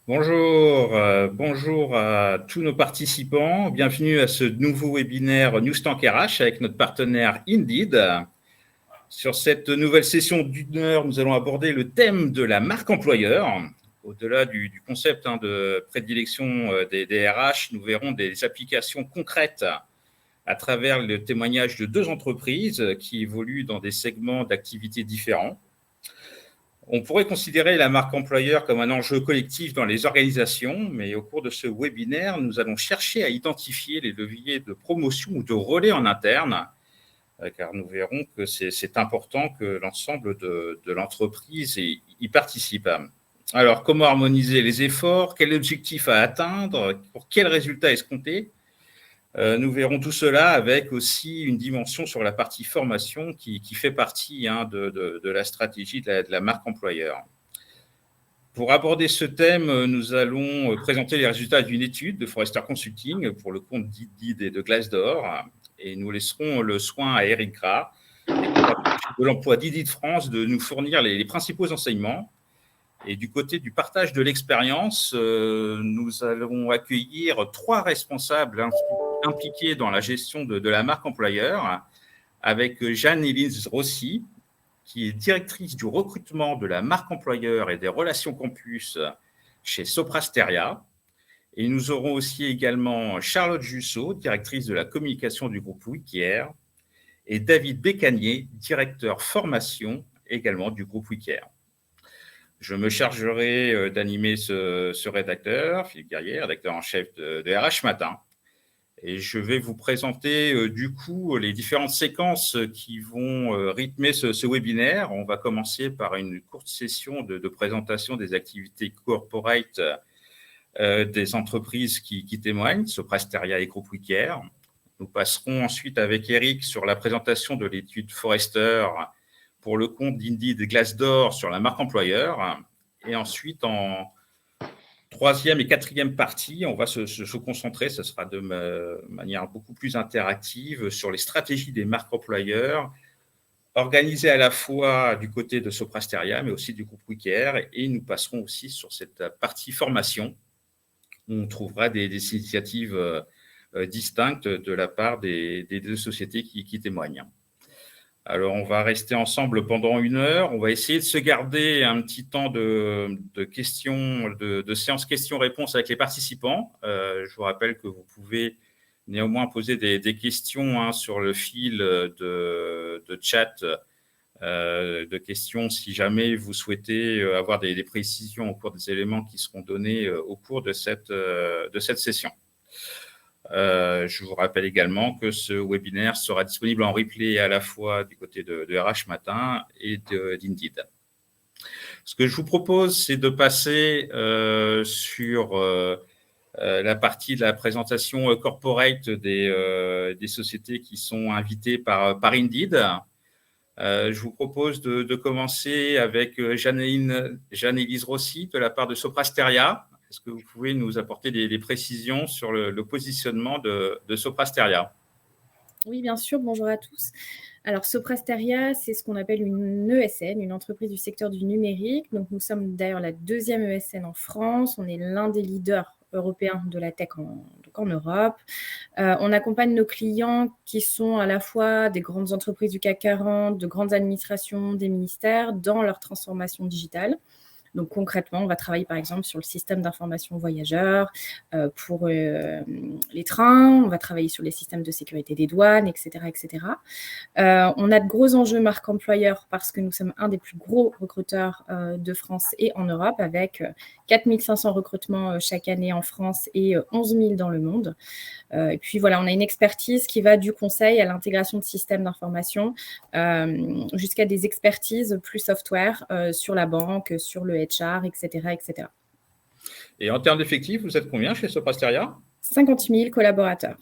Bonjour à tous nos participants. Bienvenue à ce nouveau webinaire Newstank RH avec notre partenaire Indeed. Sur cette nouvelle session d'une heure, nous allons aborder le thème de la marque employeur. Au-delà du concept de prédilection des RH, nous verrons des applications concrètes à travers le témoignage de deux entreprises qui évoluent dans des segments d'activités différents. On pourrait considérer la marque employeur comme un enjeu collectif dans les organisations, mais au cours de ce webinaire, nous allons chercher à identifier les leviers de promotion ou de relais en interne, car nous verrons que c'est important que l'ensemble de l'entreprise y participe. Alors, comment harmoniser les efforts? Quel objectif à atteindre? Pour quels résultats escomptés? Nous verrons tout cela avec aussi une dimension sur la partie formation qui fait partie de la stratégie de la marque employeur. Pour aborder ce thème, nous allons présenter les résultats d'une étude de Forrester Consulting pour le compte d'Indeed et de Glassdoor. Et nous laisserons le soin à Eric Gras, de l'emploi d'Indeed France, de nous fournir les principaux enseignements. Et du côté du partage de l'expérience, nous allons accueillir trois responsables impliqués dans la gestion de la marque employeur, avec Jeanne-Élise Rossi, qui est directrice du recrutement de la marque employeur et des relations campus chez Soprasteria. Et nous aurons aussi également Charlotte Jussot, directrice de la communication du groupe Wikier, et David Bécanier, directeur formation également du groupe Wikier. Je me chargerai d'animer ce rédacteur, Philippe Guerrier, rédacteur en chef de RH Matin. Et je vais vous présenter du coup les différentes séquences qui vont rythmer ce webinaire. On va commencer par une courte session de présentation des activités corporate des entreprises qui témoignent, Soprasteria et Groupe Wikier. Nous passerons ensuite avec Eric sur la présentation de l'étude Forrester pour le compte d'Indeed et Glassdoor sur la marque employeur. Et ensuite, en troisième et quatrième partie, on va se concentrer, ce sera de manière beaucoup plus interactive, sur les stratégies des marques employeurs, organisées à la fois du côté de Soprasteria, mais aussi du groupe Wikier. Et nous passerons aussi sur cette partie formation, où on trouvera des initiatives distinctes de la part des deux sociétés qui témoignent. Alors, on va rester ensemble pendant une heure. On va essayer de se garder un petit temps de questions, de séance questions-réponses avec les participants. Je vous rappelle que vous pouvez néanmoins poser des questions sur le fil de chat de questions si jamais vous souhaitez avoir des précisions au cours des éléments qui seront donnés au cours de cette session. Je vous rappelle également que ce webinaire sera disponible en replay à la fois du côté de RH Matin et d'Indeed. Ce que je vous propose, c'est de passer sur la partie de la présentation corporate des sociétés qui sont invitées par Indeed. Je vous propose de commencer avec Jeanne-Élise Rossi de la part de Soprasteria. Est-ce que vous pouvez nous apporter des précisions sur le positionnement de Soprasteria? Oui, bien sûr. Bonjour à tous. Alors, Soprasteria, c'est ce qu'on appelle une ESN, une entreprise du secteur du numérique. Donc, nous sommes d'ailleurs la deuxième ESN en France. On est l'un des leaders européens de la tech en Europe. On accompagne nos clients qui sont à la fois des grandes entreprises du CAC 40, de grandes administrations, des ministères, dans leur transformation digitale. Donc, concrètement, on va travailler, par exemple, sur le système d'information voyageurs pour les trains. On va travailler sur les systèmes de sécurité des douanes, etc., etc. On a de gros enjeux marque employeur parce que nous sommes un des plus gros recruteurs de France et en Europe, avec 4 500 recrutements chaque année en France et 11 000 dans le monde. Et puis, voilà, on a une expertise qui va du conseil à l'intégration de systèmes d'information jusqu'à des expertises plus software sur la banque, sur le HR, etc., etc. Et en termes d'effectifs, vous êtes combien chez Soprasteria? 50 000 collaborateurs.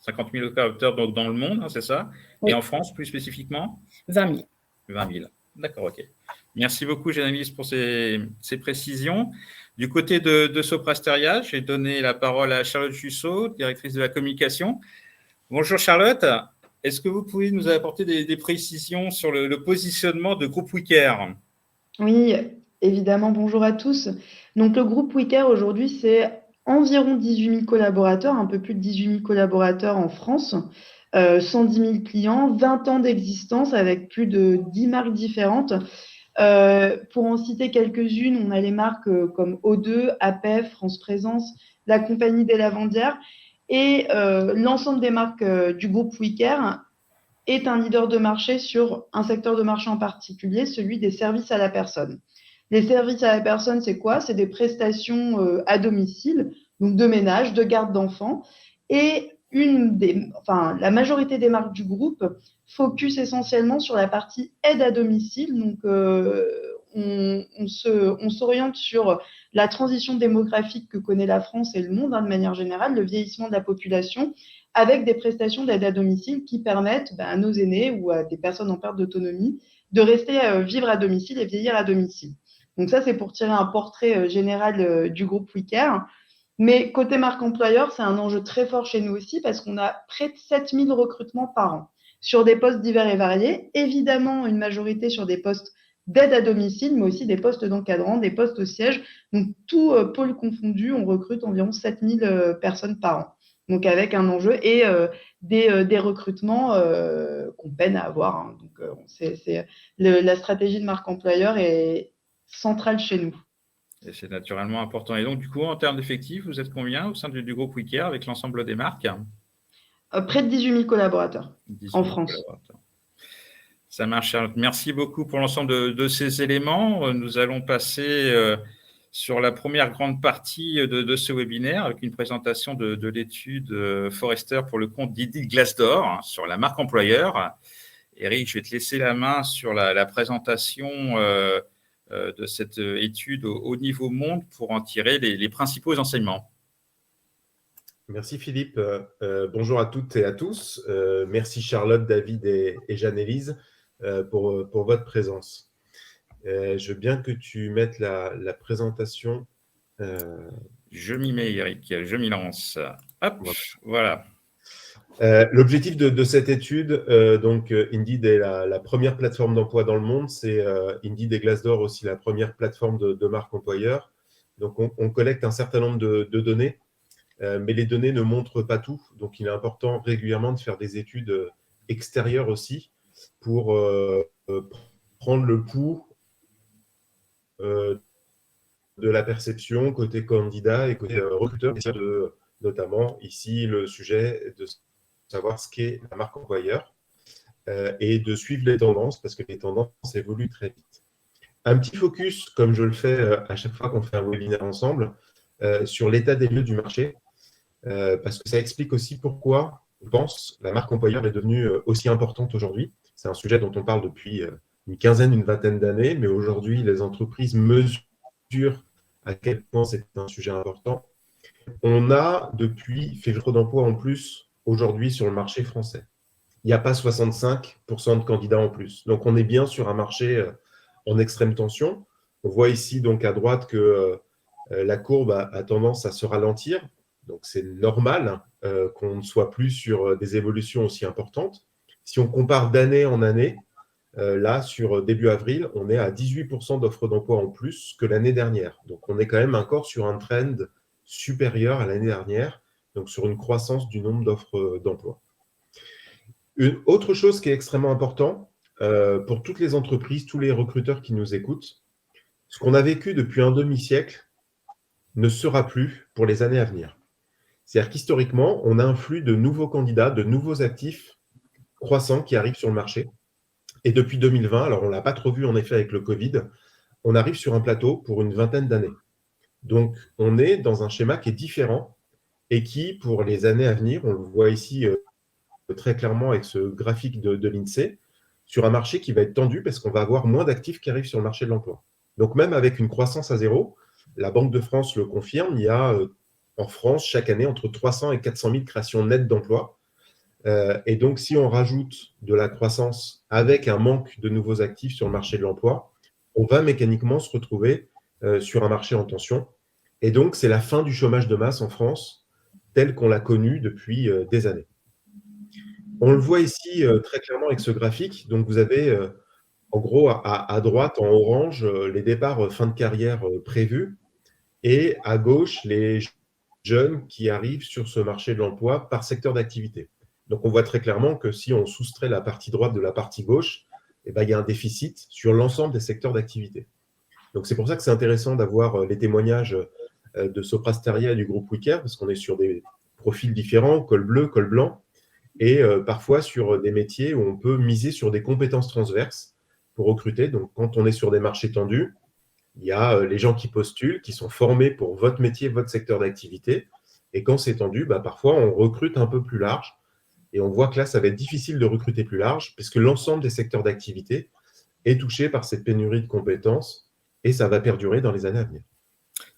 50 000 collaborateurs donc dans le monde, c'est ça? Oui. Et en France, plus spécifiquement? 20 000. 20 000. D'accord, OK. Merci beaucoup, Jeanne-Élise, pour ces précisions. Du côté de Soprasteria, j'ai donné la parole à Charlotte Jussot, directrice de la communication. Bonjour Charlotte, est-ce que vous pouvez nous apporter des précisions sur le positionnement de Groupe Wikier? Oui, Évidemment, bonjour à tous. Donc, le groupe Wicare aujourd'hui, c'est environ 18 000 collaborateurs, un peu plus de 18 000 collaborateurs en France, 110 000 clients, 20 ans d'existence avec plus de 10 marques différentes. Pour en citer quelques-unes, on a les marques comme O2, APEF, France Présence, la Compagnie des Lavandières et l'ensemble des marques du groupe Wicare est un leader de marché sur un secteur de marché en particulier, celui des services à la personne. Les services à la personne, c'est quoi? C'est des prestations à domicile, donc de ménage, de garde d'enfants. Et la majorité des marques du groupe focus essentiellement sur la partie aide à domicile. Donc, on s'oriente sur la transition démographique que connaît la France et le monde, de manière générale, le vieillissement de la population, avec des prestations d'aide à domicile qui permettent à nos aînés ou à des personnes en perte d'autonomie de rester vivre à domicile et vieillir à domicile. Donc ça, c'est pour tirer un portrait général du groupe Wicare. Mais côté marque employeur, c'est un enjeu très fort chez nous aussi parce qu'on a près de 7000 recrutements par an sur des postes divers et variés. Évidemment, une majorité sur des postes d'aide à domicile, mais aussi des postes d'encadrant, des postes au siège. Donc, tout pôle confondu, on recrute environ 7000 personnes par an. Donc, avec un enjeu et des recrutements qu'on peine à avoir. Hein. Donc, la stratégie de marque employeur est centrale chez nous. Et c'est naturellement important. Et donc, du coup, en termes d'effectifs, vous êtes combien au sein du groupe Wicare avec l'ensemble des marques? Près de 18 000 collaborateurs 18 en 000 France. collaborateurs. Ça marche, Charlotte. Merci beaucoup pour l'ensemble de ces éléments. Nous allons passer sur la première grande partie de ce webinaire avec une présentation de l'étude Forrester pour le compte d'Indeed Glassdoor sur la marque employeur. Eric, je vais te laisser la main sur la présentation de cette étude au niveau monde pour en tirer les principaux enseignements. Merci Philippe. Bonjour à toutes et à tous. Merci Charlotte, David et Jeanne-Élise pour votre présence. Je veux bien que tu mettes la présentation. Je m'y mets, Eric. Je m'y lance. Hop, voilà. L'objectif de cette étude, donc Indeed est la première plateforme d'emploi dans le monde. C'est Indeed et Glassdoor aussi la première plateforme de marque employeur. Donc on collecte un certain nombre de données. Mais les données ne montrent pas tout, donc il est important régulièrement de faire des études extérieures aussi pour prendre le pouls de la perception côté candidat et côté recruteur, notamment ici le sujet de savoir ce qu'est la marque employeur et de suivre les tendances parce que les tendances évoluent très vite. Un petit focus, comme je le fais à chaque fois qu'on fait un webinaire ensemble, sur l'état des lieux du marché. Parce que ça explique aussi pourquoi, je pense, la marque employeur est devenue aussi importante aujourd'hui. C'est un sujet dont on parle depuis une quinzaine, une vingtaine d'années, mais aujourd'hui, les entreprises mesurent à quel point c'est un sujet important. On a, depuis, fait trop d'emplois en plus aujourd'hui sur le marché français. Il n'y a pas 65% de candidats en plus. Donc, on est bien sur un marché en extrême tension. On voit ici, donc, à droite, que la courbe a tendance à se ralentir. Donc, c'est normal qu'on ne soit plus sur des évolutions aussi importantes. Si on compare d'année en année, là, sur début avril, on est à 18% d'offres d'emploi en plus que l'année dernière. Donc, on est quand même encore sur un trend supérieur à l'année dernière, donc sur une croissance du nombre d'offres d'emploi. Une autre chose qui est extrêmement importante pour toutes les entreprises, tous les recruteurs qui nous écoutent, ce qu'on a vécu depuis un demi-siècle ne sera plus pour les années à venir. C'est-à-dire qu'historiquement, on a un flux de nouveaux candidats, de nouveaux actifs croissants qui arrivent sur le marché. Et depuis 2020, alors on ne l'a pas trop vu en effet avec le Covid, on arrive sur un plateau pour une vingtaine d'années. Donc, on est dans un schéma qui est différent et qui, pour les années à venir, on le voit ici très clairement avec ce graphique de l'INSEE, sur un marché qui va être tendu parce qu'on va avoir moins d'actifs qui arrivent sur le marché de l'emploi. Donc, même avec une croissance à zéro, la Banque de France le confirme, il y a en France, chaque année, entre 300 et 400 000 créations nettes d'emplois. Et donc, si on rajoute de la croissance avec un manque de nouveaux actifs sur le marché de l'emploi, on va mécaniquement se retrouver sur un marché en tension. Et donc, c'est la fin du chômage de masse en France, tel qu'on l'a connu depuis des années. On le voit ici très clairement avec ce graphique. Donc, vous avez en gros, à droite, en orange, les départs fin de carrière prévus, et à gauche, les jeunes qui arrivent sur ce marché de l'emploi par secteur d'activité. Donc, on voit très clairement que si on soustrait la partie droite de la partie gauche, eh ben, il y a un déficit sur l'ensemble des secteurs d'activité. Donc, c'est pour ça que c'est intéressant d'avoir les témoignages de Sopra Steria et du groupe WeCare, parce qu'on est sur des profils différents, col bleu, col blanc, et parfois sur des métiers où on peut miser sur des compétences transverses pour recruter. Donc, quand on est sur des marchés tendus, il y a les gens qui postulent, qui sont formés pour votre métier, votre secteur d'activité. Et quand c'est tendu, bah, parfois, on recrute un peu plus large. Et on voit que là, ça va être difficile de recruter plus large, puisque l'ensemble des secteurs d'activité est touché par cette pénurie de compétences, et ça va perdurer dans les années à venir.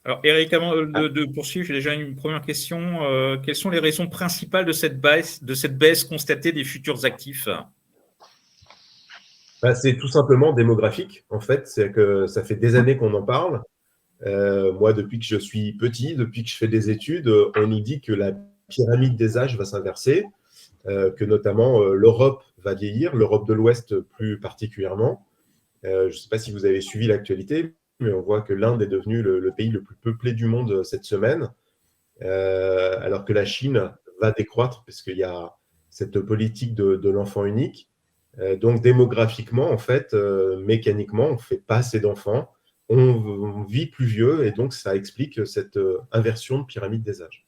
Alors, Eric, avant de poursuivre, j'ai déjà une première question. Quelles sont les raisons principales de cette baisse constatée des futurs actifs? Bah, c'est tout simplement démographique, en fait. C'est que ça fait des années qu'on en parle. Moi, depuis que je suis petit, depuis que je fais des études, on nous dit que la pyramide des âges va s'inverser, que notamment l'Europe va vieillir, l'Europe de l'Ouest plus particulièrement. Je ne sais pas si vous avez suivi l'actualité, mais on voit que l'Inde est devenue le pays le plus peuplé du monde cette semaine, alors que la Chine va décroître parce qu'il y a cette politique de l'enfant unique. Donc démographiquement, en fait, mécaniquement, on ne fait pas assez d'enfants, on vit plus vieux, et donc ça explique cette inversion de pyramide des âges.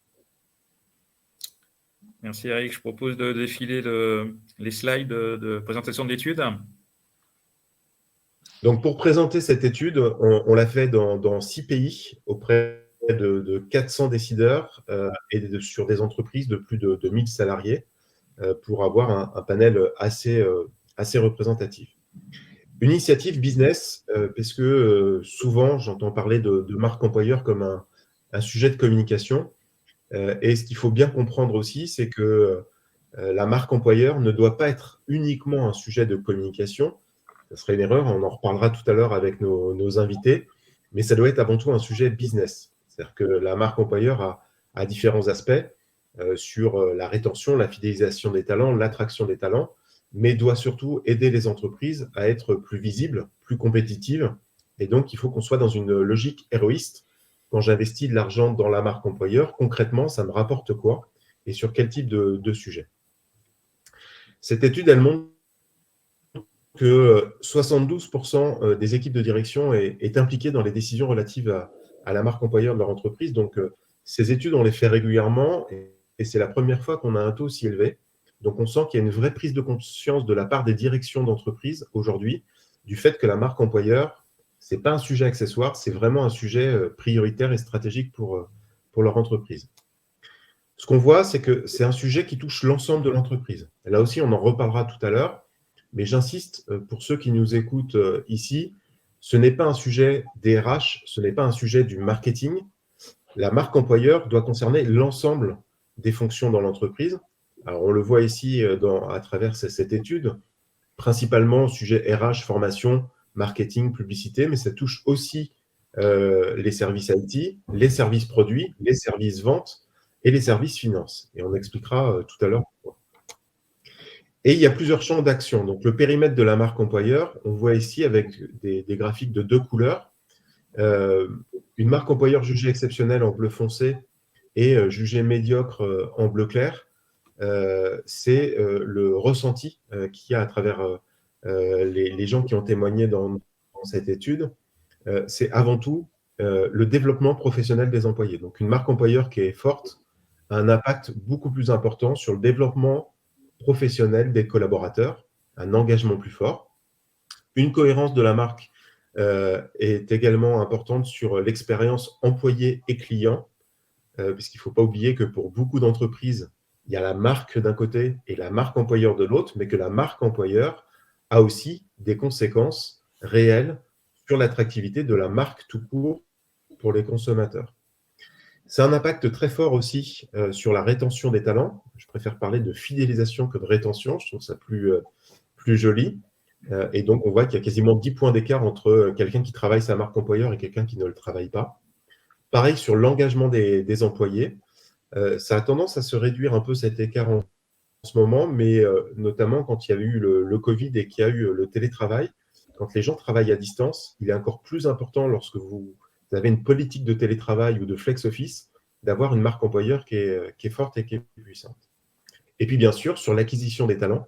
Merci Eric, je propose de défiler les slides de présentation de l'étude. Donc pour présenter cette étude, on l'a fait dans 6 pays auprès de 400 décideurs et sur des entreprises de plus de 1000 salariés pour avoir un panel assez représentatif. Une initiative business, parce que souvent j'entends parler de marque employeur comme un sujet de communication. Et ce qu'il faut bien comprendre aussi, c'est que la marque employeur ne doit pas être uniquement un sujet de communication. Ce serait une erreur, on en reparlera tout à l'heure avec nos invités, mais ça doit être avant tout un sujet business. C'est-à-dire que la marque employeur a différents aspects sur la rétention, la fidélisation des talents, l'attraction des talents, mais doit surtout aider les entreprises à être plus visibles, plus compétitives. Et donc, il faut qu'on soit dans une logique héroïste. Quand j'investis de l'argent dans la marque employeur, concrètement, ça me rapporte quoi et sur quel type de sujet? Cette étude, elle montre que 72% des équipes de direction est impliquée dans les décisions relatives à la marque employeur de leur entreprise. Donc, ces études, on les fait régulièrement et c'est la première fois qu'on a un taux si élevé. Donc, on sent qu'il y a une vraie prise de conscience de la part des directions d'entreprise aujourd'hui du fait que la marque employeur, ce n'est pas un sujet accessoire, c'est vraiment un sujet prioritaire et stratégique pour leur entreprise. Ce qu'on voit, c'est que c'est un sujet qui touche l'ensemble de l'entreprise. Là aussi, on en reparlera tout à l'heure, mais j'insiste, pour ceux qui nous écoutent ici, ce n'est pas un sujet des RH, ce n'est pas un sujet du marketing. La marque employeur doit concerner l'ensemble des fonctions dans l'entreprise. Alors, on le voit ici à travers cette étude, principalement sujet RH, formation, marketing, publicité, mais ça touche aussi les services IT, les services produits, les services ventes et les services finances. Et on expliquera tout à l'heure pourquoi. Et il y a plusieurs champs d'action. Donc, le périmètre de la marque employeur, on voit ici avec des graphiques de 2 couleurs. Une marque employeur jugée exceptionnelle en bleu foncé et jugée médiocre en bleu clair. C'est le ressenti qu'il y a à travers les gens qui ont témoigné dans cette étude. C'est avant tout le développement professionnel des employés. Donc, une marque employeur qui est forte a un impact beaucoup plus important sur le développement professionnel des collaborateurs, un engagement plus fort. Une cohérence de la marque est également importante sur l'expérience employé et client, puisqu'il ne faut pas oublier que pour beaucoup d'entreprises, il y a la marque d'un côté et la marque employeur de l'autre, mais que la marque employeur a aussi des conséquences réelles sur l'attractivité de la marque tout court pour les consommateurs. C'est un impact très fort aussi sur la rétention des talents. Je préfère parler de fidélisation que de rétention, je trouve ça plus joli. Et donc, on voit qu'il y a quasiment 10 points d'écart entre quelqu'un qui travaille sa marque employeur et quelqu'un qui ne le travaille pas. Pareil sur l'engagement des employés. Ça a tendance à se réduire un peu cet écart en ce moment, mais notamment quand il y a eu le Covid et qu'il y a eu le télétravail, quand les gens travaillent à distance, il est encore plus important lorsque vous avez une politique de télétravail ou de flex office, d'avoir une marque employeur qui est forte et qui est puissante. Et puis, bien sûr, sur l'acquisition des talents,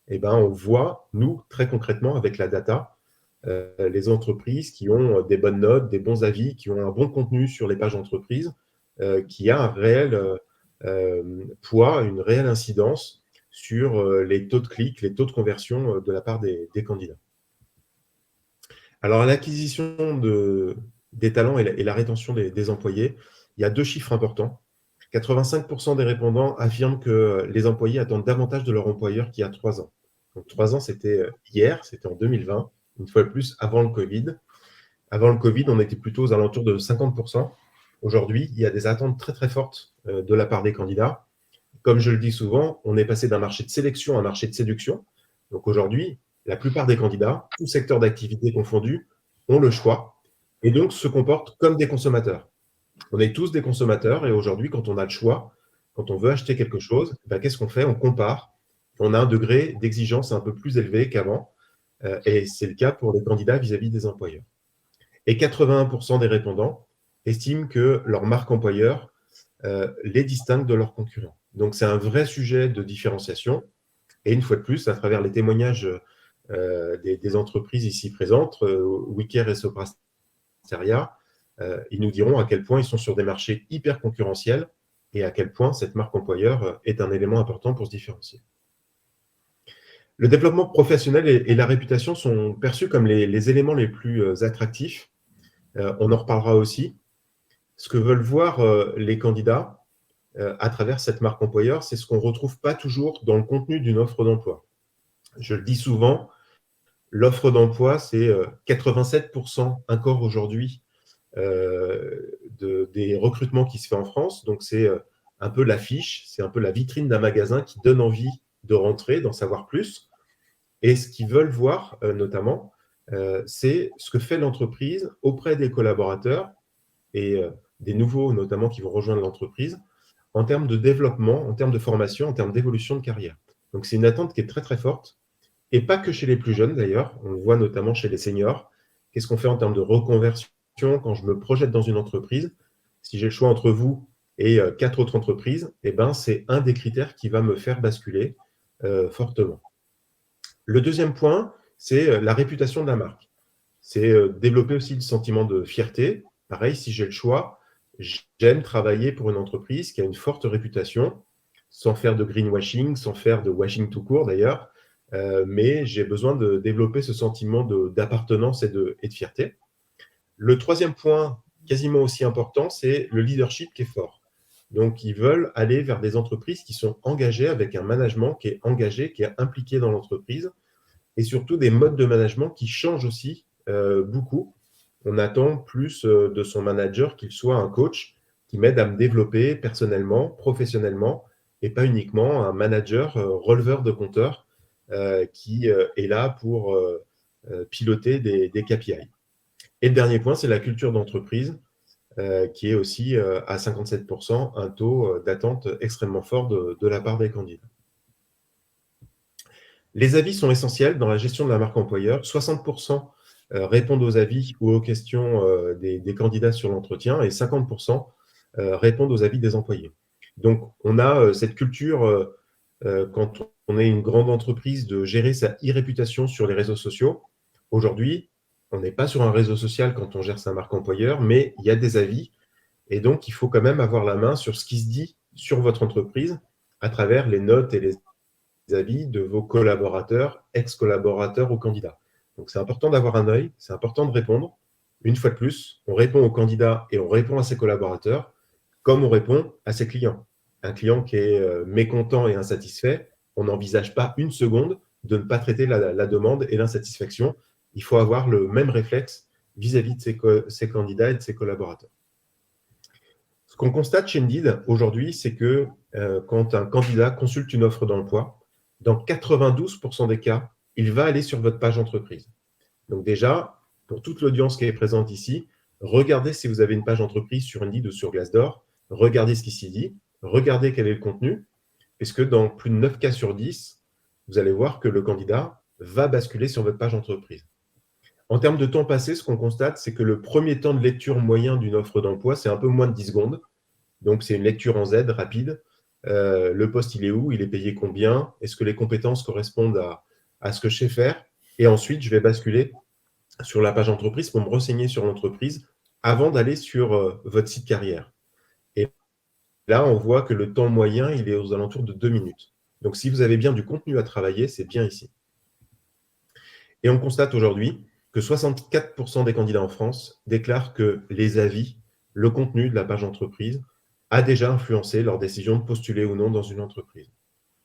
on voit, nous, très concrètement, avec la data, les entreprises qui ont des bonnes notes, des bons avis, qui ont un bon contenu sur les pages d'entreprise, qui a un réel poids, une réelle incidence sur les taux de clics, les taux de conversion de la part des candidats. Alors, à l'acquisition des talents et la rétention des employés, il y a 2 chiffres importants. 85% des répondants affirment que les employés attendent davantage de leur employeur qu'il y a 3 ans. Donc, 3 ans, c'était hier, c'était en 2020, une fois de plus avant le Covid. Avant le Covid, on était plutôt aux alentours de 50%. Aujourd'hui, il y a des attentes très, très fortes de la part des candidats. Comme je le dis souvent, on est passé d'un marché de sélection à un marché de séduction. Donc aujourd'hui, la plupart des candidats, tout secteur d'activité confondu, ont le choix et donc se comportent comme des consommateurs. On est tous des consommateurs et aujourd'hui, quand on a le choix, quand on veut acheter quelque chose, qu'est-ce qu'on fait? On compare. On a un degré d'exigence un peu plus élevé qu'avant et c'est le cas pour les candidats vis-à-vis des employeurs. Et 81% des répondants estiment que leur marque employeur les distingue de leurs concurrents. Donc, c'est un vrai sujet de différenciation. Et une fois de plus, à travers les témoignages des entreprises ici présentes, WeCare et Soprasteria, ils nous diront à quel point ils sont sur des marchés hyper concurrentiels et à quel point cette marque employeur est un élément important pour se différencier. Le développement professionnel et la réputation sont perçus comme les éléments les plus attractifs. On en reparlera aussi. Ce que veulent voir les candidats à travers cette marque employeur, c'est ce qu'on ne retrouve pas toujours dans le contenu d'une offre d'emploi. Je le dis souvent, l'offre d'emploi, c'est 87% encore aujourd'hui des recrutements qui se fait en France. Donc, c'est un peu l'affiche, c'est un peu la vitrine d'un magasin qui donne envie de rentrer, d'en savoir plus. Et ce qu'ils veulent voir, notamment, c'est ce que fait l'entreprise auprès des collaborateurs et des nouveaux, notamment, qui vont rejoindre l'entreprise, en termes de développement, en termes de formation, en termes d'évolution de carrière. Donc, c'est une attente qui est très, très forte, et pas que chez les plus jeunes, d'ailleurs. On le voit notamment chez les seniors. Qu'est-ce qu'on fait en termes de reconversion quand je me projette dans une entreprise? Si j'ai le choix entre vous et 4 autres entreprises, c'est un des critères qui va me faire basculer fortement. Le deuxième point, c'est la réputation de la marque. C'est développer aussi le sentiment de fierté. Pareil, si j'ai le choix, j'aime travailler pour une entreprise qui a une forte réputation, sans faire de greenwashing, sans faire de washing tout court d'ailleurs, mais j'ai besoin de développer ce sentiment d'appartenance et de fierté. Le troisième point, quasiment aussi important, c'est le leadership qui est fort. Donc, ils veulent aller vers des entreprises qui sont engagées, avec un management qui est engagé, qui est impliqué dans l'entreprise, et surtout des modes de management qui changent aussi beaucoup. On attend plus de son manager qu'il soit un coach qui m'aide à me développer personnellement, professionnellement, et pas uniquement un manager releveur de compteurs qui est là pour piloter des KPI. Et le dernier point, c'est la culture d'entreprise qui est aussi à 57% un taux d'attente extrêmement fort de la part des candidats. Les avis sont essentiels dans la gestion de la marque employeur. 60% répondent aux avis ou aux questions des candidats sur l'entretien et 50% répondent aux avis des employés. Donc, on a cette culture, quand on est une grande entreprise, de gérer sa e-réputation sur les réseaux sociaux. Aujourd'hui, on n'est pas sur un réseau social quand on gère sa marque employeur, mais il y a des avis. Et donc, il faut quand même avoir la main sur ce qui se dit sur votre entreprise à travers les notes et les avis de vos collaborateurs, ex-collaborateurs ou candidats. Donc, c'est important d'avoir un œil, c'est important de répondre. Une fois de plus, on répond aux candidats et on répond à ses collaborateurs comme on répond à ses clients. Un client qui est mécontent et insatisfait, on n'envisage pas une seconde de ne pas traiter la demande et l'insatisfaction. Il faut avoir le même réflexe vis-à-vis de ses candidats et de ses collaborateurs. Ce qu'on constate chez Indeed aujourd'hui, c'est que quand un candidat consulte une offre d'emploi, dans 92% des cas, il va aller sur votre page entreprise. Donc déjà, pour toute l'audience qui est présente ici, regardez si vous avez une page entreprise sur Indeed ou sur Glassdoor, regardez ce qui s'y dit, regardez quel est le contenu, puisque dans plus de 9 cas sur 10, vous allez voir que le candidat va basculer sur votre page entreprise. En termes de temps passé, ce qu'on constate, c'est que le premier temps de lecture moyen d'une offre d'emploi, c'est un peu moins de 10 secondes. Donc, c'est une lecture en Z rapide. Le poste, il est où? Il est payé combien? Est-ce que les compétences correspondent à ce que je sais faire? Et ensuite, je vais basculer sur la page entreprise pour me renseigner sur l'entreprise avant d'aller sur votre site carrière. Et là, on voit que le temps moyen, il est aux alentours de 2 minutes. Donc, si vous avez bien du contenu à travailler, c'est bien ici. Et on constate aujourd'hui que 64% des candidats en France déclarent que les avis, le contenu de la page entreprise, a déjà influencé leur décision de postuler ou non dans une entreprise.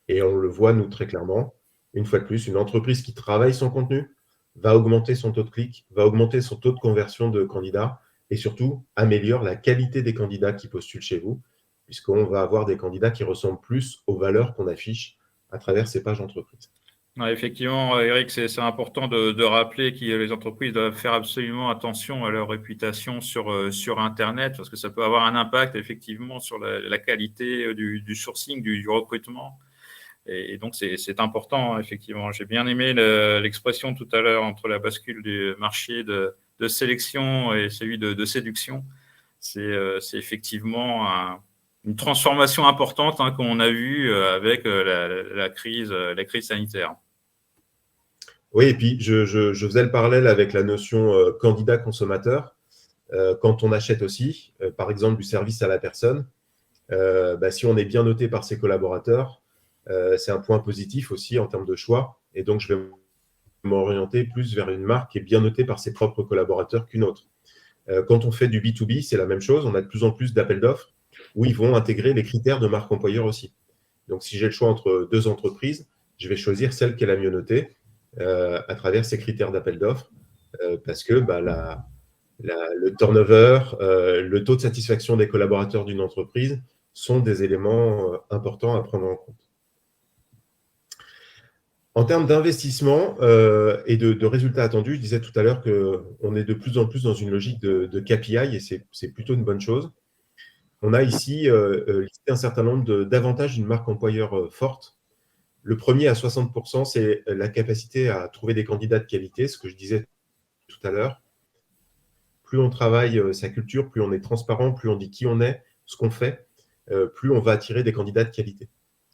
Et on le voit, nous, très clairement. Une fois de plus, une entreprise qui travaille son contenu va augmenter son taux de clic, va augmenter son taux de conversion de candidats et surtout améliore la qualité des candidats qui postulent chez vous, puisqu'on va avoir des candidats qui ressemblent plus aux valeurs qu'on affiche à travers ces pages entreprises. Ouais, effectivement, Eric, c'est important de rappeler que les entreprises doivent faire absolument attention à leur réputation sur Internet, parce que ça peut avoir un impact effectivement sur la qualité du sourcing, du recrutement. Et donc, c'est important, effectivement. J'ai bien aimé l'expression tout à l'heure entre la bascule du marché de sélection et celui de séduction. C'est effectivement une transformation importante qu'on a vue avec la crise sanitaire. Oui, et puis je faisais le parallèle avec la notion candidat-consommateur. Quand on achète aussi, par exemple, du service à la personne, si on est bien noté par ses collaborateurs, c'est un point positif aussi en termes de choix. Et donc, je vais m'orienter plus vers une marque qui est bien notée par ses propres collaborateurs qu'une autre. Quand on fait du B2B, c'est la même chose. On a de plus en plus d'appels d'offres où ils vont intégrer les critères de marque employeur aussi. Donc, si j'ai le choix entre deux entreprises, je vais choisir celle qui est la mieux notée à travers ces critères d'appel d'offres parce que le turnover, le taux de satisfaction des collaborateurs d'une entreprise sont des éléments importants à prendre en compte. En termes d'investissement et de résultats attendus, je disais tout à l'heure qu'on est de plus en plus dans une logique de KPI et c'est plutôt une bonne chose. On a ici listé un certain nombre d'avantages d'une marque employeur forte. Le premier à 60%, c'est la capacité à trouver des candidats de qualité, ce que je disais tout à l'heure. Plus on travaille sa culture, plus on est transparent, plus on dit qui on est, ce qu'on fait, plus on va attirer des candidats de qualité.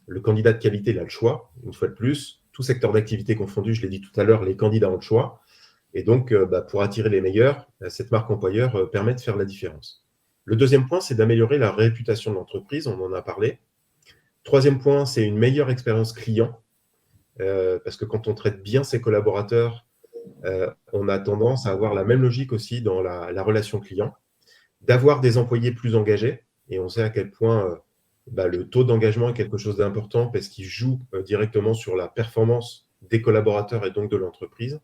Le candidat de qualité, il a le choix, une fois de plus. Tout secteur d'activité confondu, je l'ai dit tout à l'heure, les candidats ont le choix. Et donc, pour attirer les meilleurs, cette marque employeur permet de faire la différence. Le deuxième point, c'est d'améliorer la réputation de l'entreprise, on en a parlé. Troisième point, c'est une meilleure expérience client, parce que quand on traite bien ses collaborateurs, on a tendance à avoir la même logique aussi dans la relation client, d'avoir des employés plus engagés, et on sait à quel point le taux d'engagement est quelque chose d'important parce qu'il joue directement sur la performance des collaborateurs et donc de l'entreprise.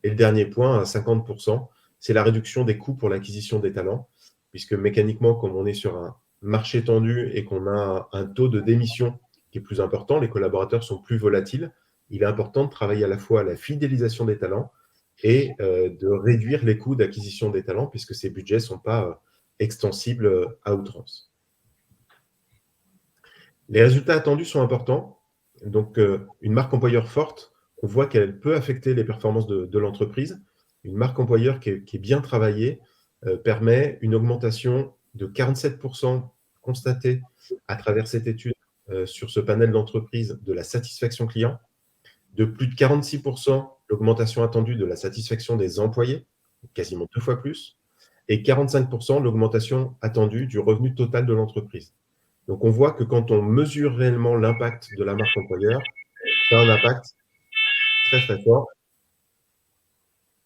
Et le dernier point, à 50%, c'est la réduction des coûts pour l'acquisition des talents, puisque mécaniquement, comme on est sur un marché tendu et qu'on a un taux de démission qui est plus important, les collaborateurs sont plus volatiles, il est important de travailler à la fois à la fidélisation des talents et de réduire les coûts d'acquisition des talents, puisque ces budgets ne sont pas extensibles à outrance. Les résultats attendus sont importants. Donc, une marque employeur forte, on voit qu'elle peut affecter les performances de l'entreprise. Une marque employeur qui est bien travaillée permet une augmentation de 47% constatée à travers cette étude sur ce panel d'entreprise de la satisfaction client, de plus de 46% l'augmentation attendue de la satisfaction des employés, quasiment 2 fois plus, et 45% l'augmentation attendue du revenu total de l'entreprise. Donc, on voit que quand on mesure réellement l'impact de la marque employeur, ça a un impact très, très fort.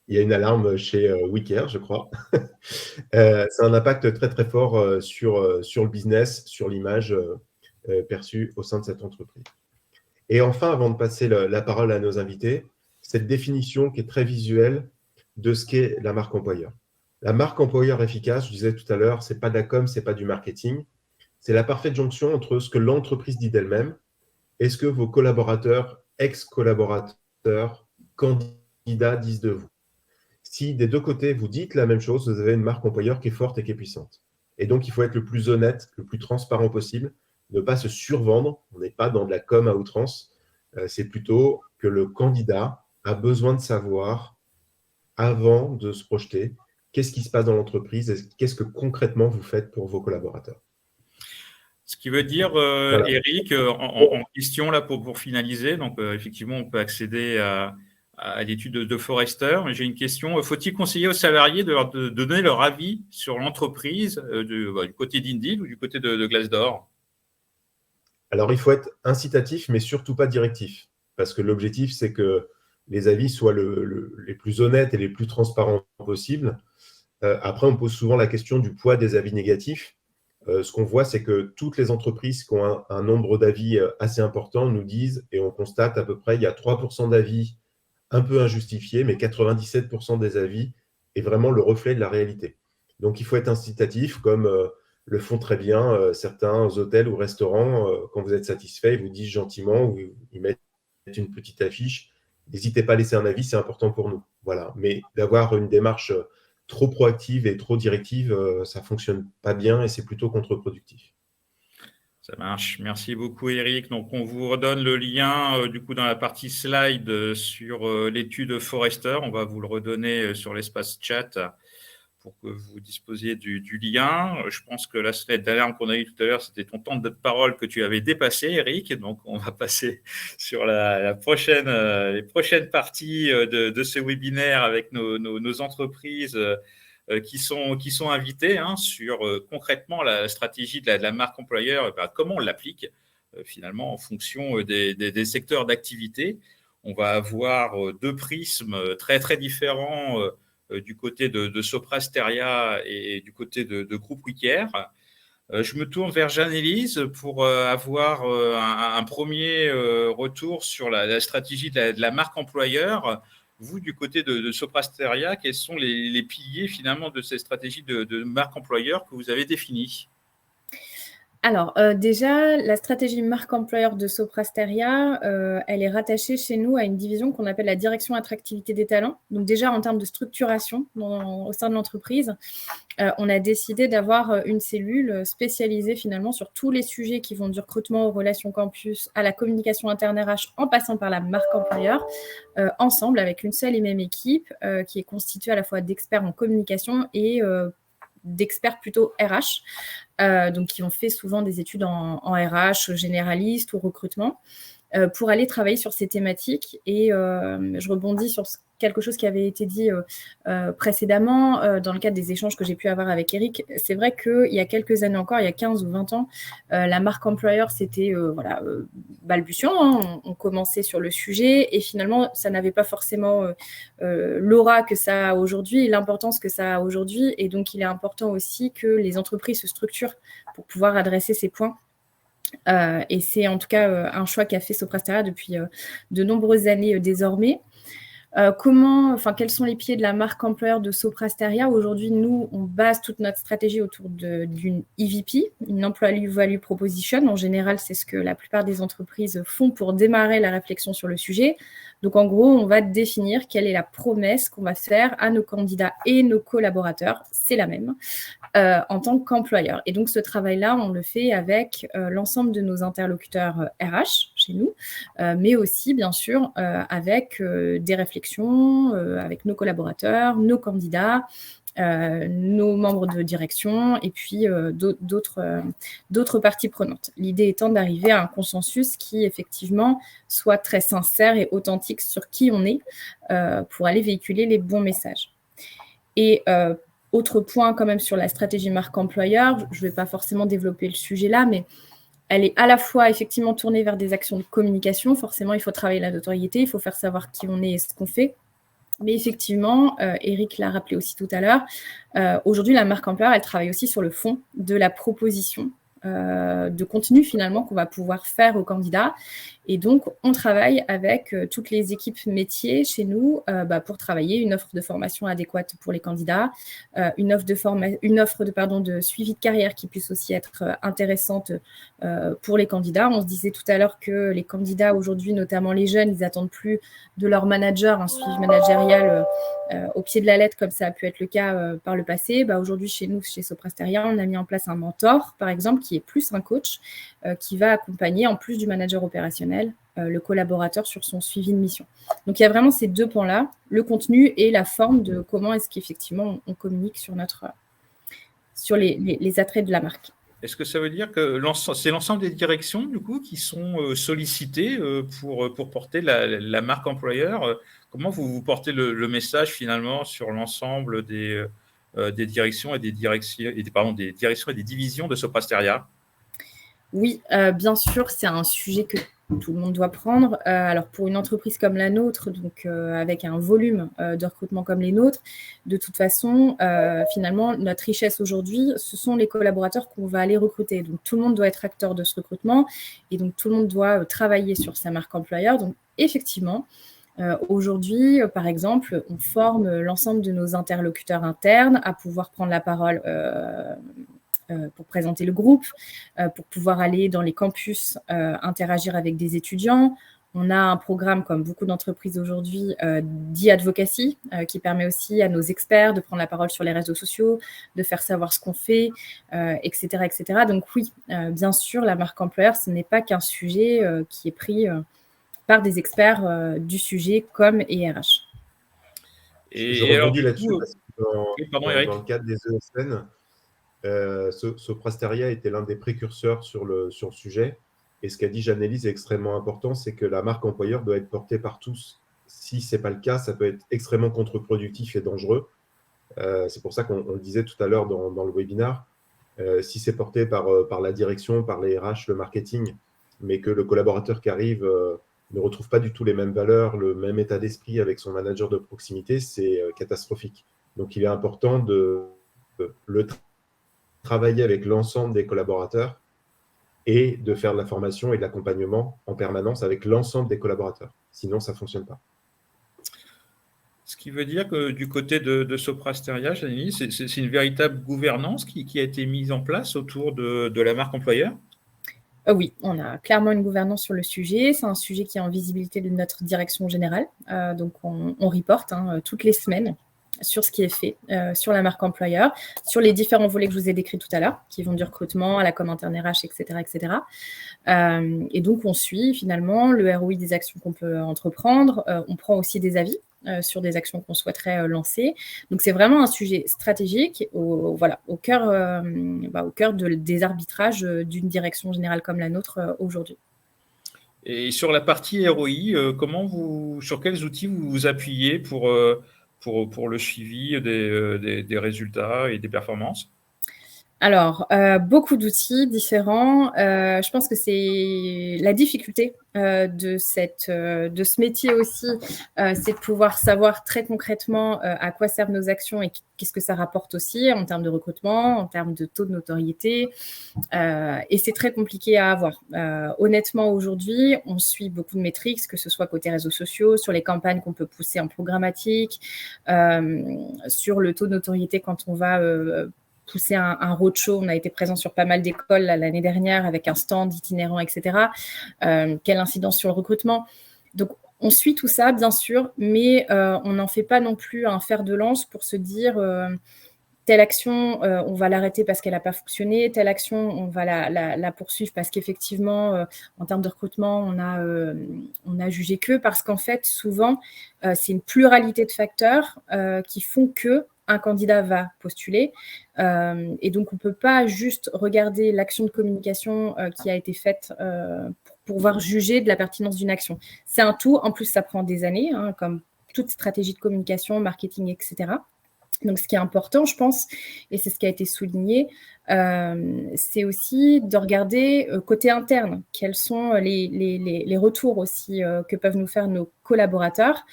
Il y a une alarme chez Wicker, je crois. C'est un impact très, très fort sur le business, sur l'image perçue au sein de cette entreprise. Et enfin, avant de passer la parole à nos invités, cette définition qui est très visuelle de ce qu'est la marque employeur. La marque employeur efficace, je disais tout à l'heure, ce n'est pas de la com, ce n'est pas du marketing. C'est la parfaite jonction entre ce que l'entreprise dit d'elle-même et ce que vos collaborateurs, ex-collaborateurs, candidats disent de vous. Si des deux côtés, vous dites la même chose, vous avez une marque employeur qui est forte et qui est puissante. Et donc, il faut être le plus honnête, le plus transparent possible, ne pas se survendre. On n'est pas dans de la com à outrance. C'est plutôt que le candidat a besoin de savoir avant de se projeter? Qu'est-ce qui se passe dans l'entreprise et qu'est-ce que concrètement vous faites pour vos collaborateurs? Ce qui veut dire, Voilà. Eric, en question là pour finaliser, donc effectivement, on peut accéder à l'étude de Forrester, mais j'ai une question. Faut-il conseiller aux salariés de donner leur avis sur l'entreprise du côté d'Indeed ou du côté de Glassdoor? Alors, il faut être incitatif, mais surtout pas directif. Parce que l'objectif, c'est que les avis soient les plus honnêtes et les plus transparents possibles. Après, on pose souvent la question du poids des avis négatifs. Ce qu'on voit, c'est que toutes les entreprises qui ont un nombre d'avis assez important nous disent, et on constate à peu près, il y a 3% d'avis un peu injustifiés, mais 97% des avis est vraiment le reflet de la réalité. Donc, il faut être incitatif, comme le font très bien certains hôtels ou restaurants. Quand vous êtes satisfait, ils vous disent gentiment, ou ils mettent une petite affiche. N'hésitez pas à laisser un avis, c'est important pour nous. Voilà. Mais d'avoir une démarche trop proactive et trop directive, ça ne fonctionne pas bien et c'est plutôt contre-productif. Ça marche. Merci beaucoup, Eric. Donc, on vous redonne le lien du coup dans la partie slide sur l'étude Forrester. On va vous le redonner sur l'espace chat pour que vous disposiez du lien. Je pense que la slide d'alarme qu'on a eue tout à l'heure, c'était ton temps de parole que tu avais dépassé, Eric. Donc, on va passer sur les prochaines parties de ce webinaire avec nos entreprises qui sont invités sur concrètement la stratégie de la marque employeur, comment on l'applique finalement en fonction des secteurs d'activité. On va avoir deux prismes très, très différents du côté de Sopra Steria et du côté de Groupe Wicaire. Je me tourne vers Jeanne-Élise pour avoir un premier retour sur la stratégie de la marque employeur. Vous, du côté de Sopra Steria, quels sont les piliers finalement de cette stratégie de marque employeur que vous avez définie? Alors, déjà, la stratégie marque employeur de Sopra Steria, elle est rattachée chez nous à une division qu'on appelle la direction attractivité des talents. Donc déjà, en termes de structuration au sein de l'entreprise, on a décidé d'avoir une cellule spécialisée finalement sur tous les sujets qui vont du recrutement aux relations campus, à la communication interne RH, en passant par la marque employeur, ensemble avec une seule et même équipe qui est constituée à la fois d'experts en communication et d'experts plutôt RH, donc qui ont fait souvent des études en RH généraliste ou recrutement, pour aller travailler sur ces thématiques. Et je rebondis sur quelque chose qui avait été dit précédemment dans le cadre des échanges que j'ai pu avoir avec Eric. C'est vrai qu'il y a quelques années encore, il y a 15 ou 20 ans, la marque employeur, c'était balbutiant. On commençait sur le sujet et finalement, ça n'avait pas forcément l'aura que ça a aujourd'hui et l'importance que ça a aujourd'hui. Et donc, il est important aussi que les entreprises se structurent pour pouvoir adresser ces points. Et c'est en tout cas un choix qu'a fait Sopra Steria depuis de nombreuses années désormais. Quels sont les piliers de la marque employeur de Sopra Steria? Aujourd'hui, nous, on base toute notre stratégie autour d'une EVP, une Employee Value Proposition. En général, c'est ce que la plupart des entreprises font pour démarrer la réflexion sur le sujet. Donc, en gros, on va définir quelle est la promesse qu'on va faire à nos candidats et nos collaborateurs. C'est la même. En tant qu'employeur. Et donc, ce travail-là, on le fait avec l'ensemble de nos interlocuteurs RH chez nous, mais aussi, bien sûr, avec des réflexions, avec nos collaborateurs, nos candidats, nos membres de direction et puis d'autres parties prenantes. L'idée étant d'arriver à un consensus qui, effectivement, soit très sincère et authentique sur qui on est pour aller véhiculer les bons messages. Et autre point quand même sur la stratégie marque employeur, je ne vais pas forcément développer le sujet là, mais elle est à la fois effectivement tournée vers des actions de communication. Forcément, il faut travailler la notoriété, il faut faire savoir qui on est et ce qu'on fait. Mais effectivement, Eric l'a rappelé aussi tout à l'heure, aujourd'hui, la marque employeur, elle travaille aussi sur le fond de la proposition de contenu finalement qu'on va pouvoir faire aux candidats. Et donc, on travaille avec toutes les équipes métiers chez nous pour travailler une offre de formation adéquate pour les candidats, une offre de suivi de carrière qui puisse aussi être intéressante pour les candidats. On se disait tout à l'heure que les candidats aujourd'hui, notamment les jeunes, ils attendent plus de leur manager un suivi managérial au pied de la lettre, comme ça a pu être le cas par le passé. Aujourd'hui, chez nous, chez Sopra Steria, on a mis en place un mentor, par exemple, qui est plus un coach, qui va accompagner, en plus du manager opérationnel, le collaborateur sur son suivi de mission. Donc, il y a vraiment ces deux points-là, le contenu et la forme de comment est-ce qu'effectivement on communique sur les attraits de la marque. Est-ce que ça veut dire que c'est l'ensemble des directions, du coup, qui sont sollicitées pour porter la marque employeur? Comment vous portez le message, finalement, sur l'ensemble des directions et des directions et des divisions de Soprasteria? Oui, bien sûr, c'est un sujet que tout le monde doit prendre. Alors, pour une entreprise comme la nôtre, donc avec un volume de recrutement comme les nôtres, de toute façon, finalement, notre richesse aujourd'hui, ce sont les collaborateurs qu'on va aller recruter. Donc, tout le monde doit être acteur de ce recrutement et donc tout le monde doit travailler sur sa marque employeur. Donc, effectivement, aujourd'hui, par exemple, on forme l'ensemble de nos interlocuteurs internes à pouvoir prendre la parole pour présenter le groupe, pour pouvoir aller dans les campus, interagir avec des étudiants. On a un programme, comme beaucoup d'entreprises aujourd'hui, d'e-advocacy, qui permet aussi à nos experts de prendre la parole sur les réseaux sociaux, de faire savoir ce qu'on fait, etc., etc. Donc oui, bien sûr, la marque employeur, ce n'est pas qu'un sujet qui est pris par des experts du sujet comme RH. Je rebondis là-dessus parce que dans le cadre des ESN, Soprasteria était l'un des précurseurs sur le sujet. Et ce qu'a dit Jeanne-Élise est extrêmement important, c'est que la marque employeur doit être portée par tous. Si ce n'est pas le cas, ça peut être extrêmement contre-productif et dangereux. C'est pour ça qu'on le disait tout à l'heure dans le webinaire. Si c'est porté par la direction, par les RH, le marketing, mais que le collaborateur qui arrive ne retrouve pas du tout les mêmes valeurs, le même état d'esprit avec son manager de proximité, c'est catastrophique. Donc, il est important de le travailler avec l'ensemble des collaborateurs et de faire de la formation et de l'accompagnement en permanence avec l'ensemble des collaborateurs. Sinon, ça ne fonctionne pas. Ce qui veut dire que du côté de Soprasteria, Jeanne-Élise, c'est une véritable gouvernance qui a été mise en place autour de la marque employeur? Oui, on a clairement une gouvernance sur le sujet. C'est un sujet qui est en visibilité de notre direction générale. Donc, on reporte toutes les semaines sur ce qui est fait, sur la marque employeur, sur les différents volets que je vous ai décrits tout à l'heure, qui vont du recrutement à la com interne RH, etc., etc. Et donc, on suit finalement le ROI des actions qu'on peut entreprendre. On prend aussi des avis sur des actions qu'on souhaiterait lancer. Donc, c'est vraiment un sujet stratégique au cœur des arbitrages d'une direction générale comme la nôtre aujourd'hui. Et sur la partie ROI, sur quels outils vous vous appuyez pour le suivi des résultats et des performances? Alors, beaucoup d'outils différents. Je pense que c'est la difficulté de ce métier aussi, c'est de pouvoir savoir très concrètement à quoi servent nos actions et qu'est-ce que ça rapporte aussi en termes de recrutement, en termes de taux de notoriété. Et c'est très compliqué à avoir. Honnêtement, aujourd'hui, on suit beaucoup de métriques, que ce soit côté réseaux sociaux, sur les campagnes qu'on peut pousser en programmatique, sur le taux de notoriété quand on va pousser un roadshow. On a été présent sur pas mal d'écoles l'année dernière avec un stand itinérant, etc. Quelle incidence sur le recrutement? Donc, on suit tout ça, bien sûr, mais on n'en fait pas non plus un fer de lance pour se dire telle action, on va l'arrêter parce qu'elle n'a pas fonctionné, telle action, on va la poursuivre parce qu'effectivement, en termes de recrutement, on a jugé que, parce qu'en fait, souvent, c'est une pluralité de facteurs qui font que un candidat va postuler. Et donc, on ne peut pas juste regarder l'action de communication qui a été faite pour pouvoir juger de la pertinence d'une action. C'est un tout. En plus, ça prend des années, comme toute stratégie de communication, marketing, etc. Donc, ce qui est important, je pense, et c'est ce qui a été souligné, c'est aussi de regarder côté interne, quels sont les retours aussi que peuvent nous faire nos collaborateurs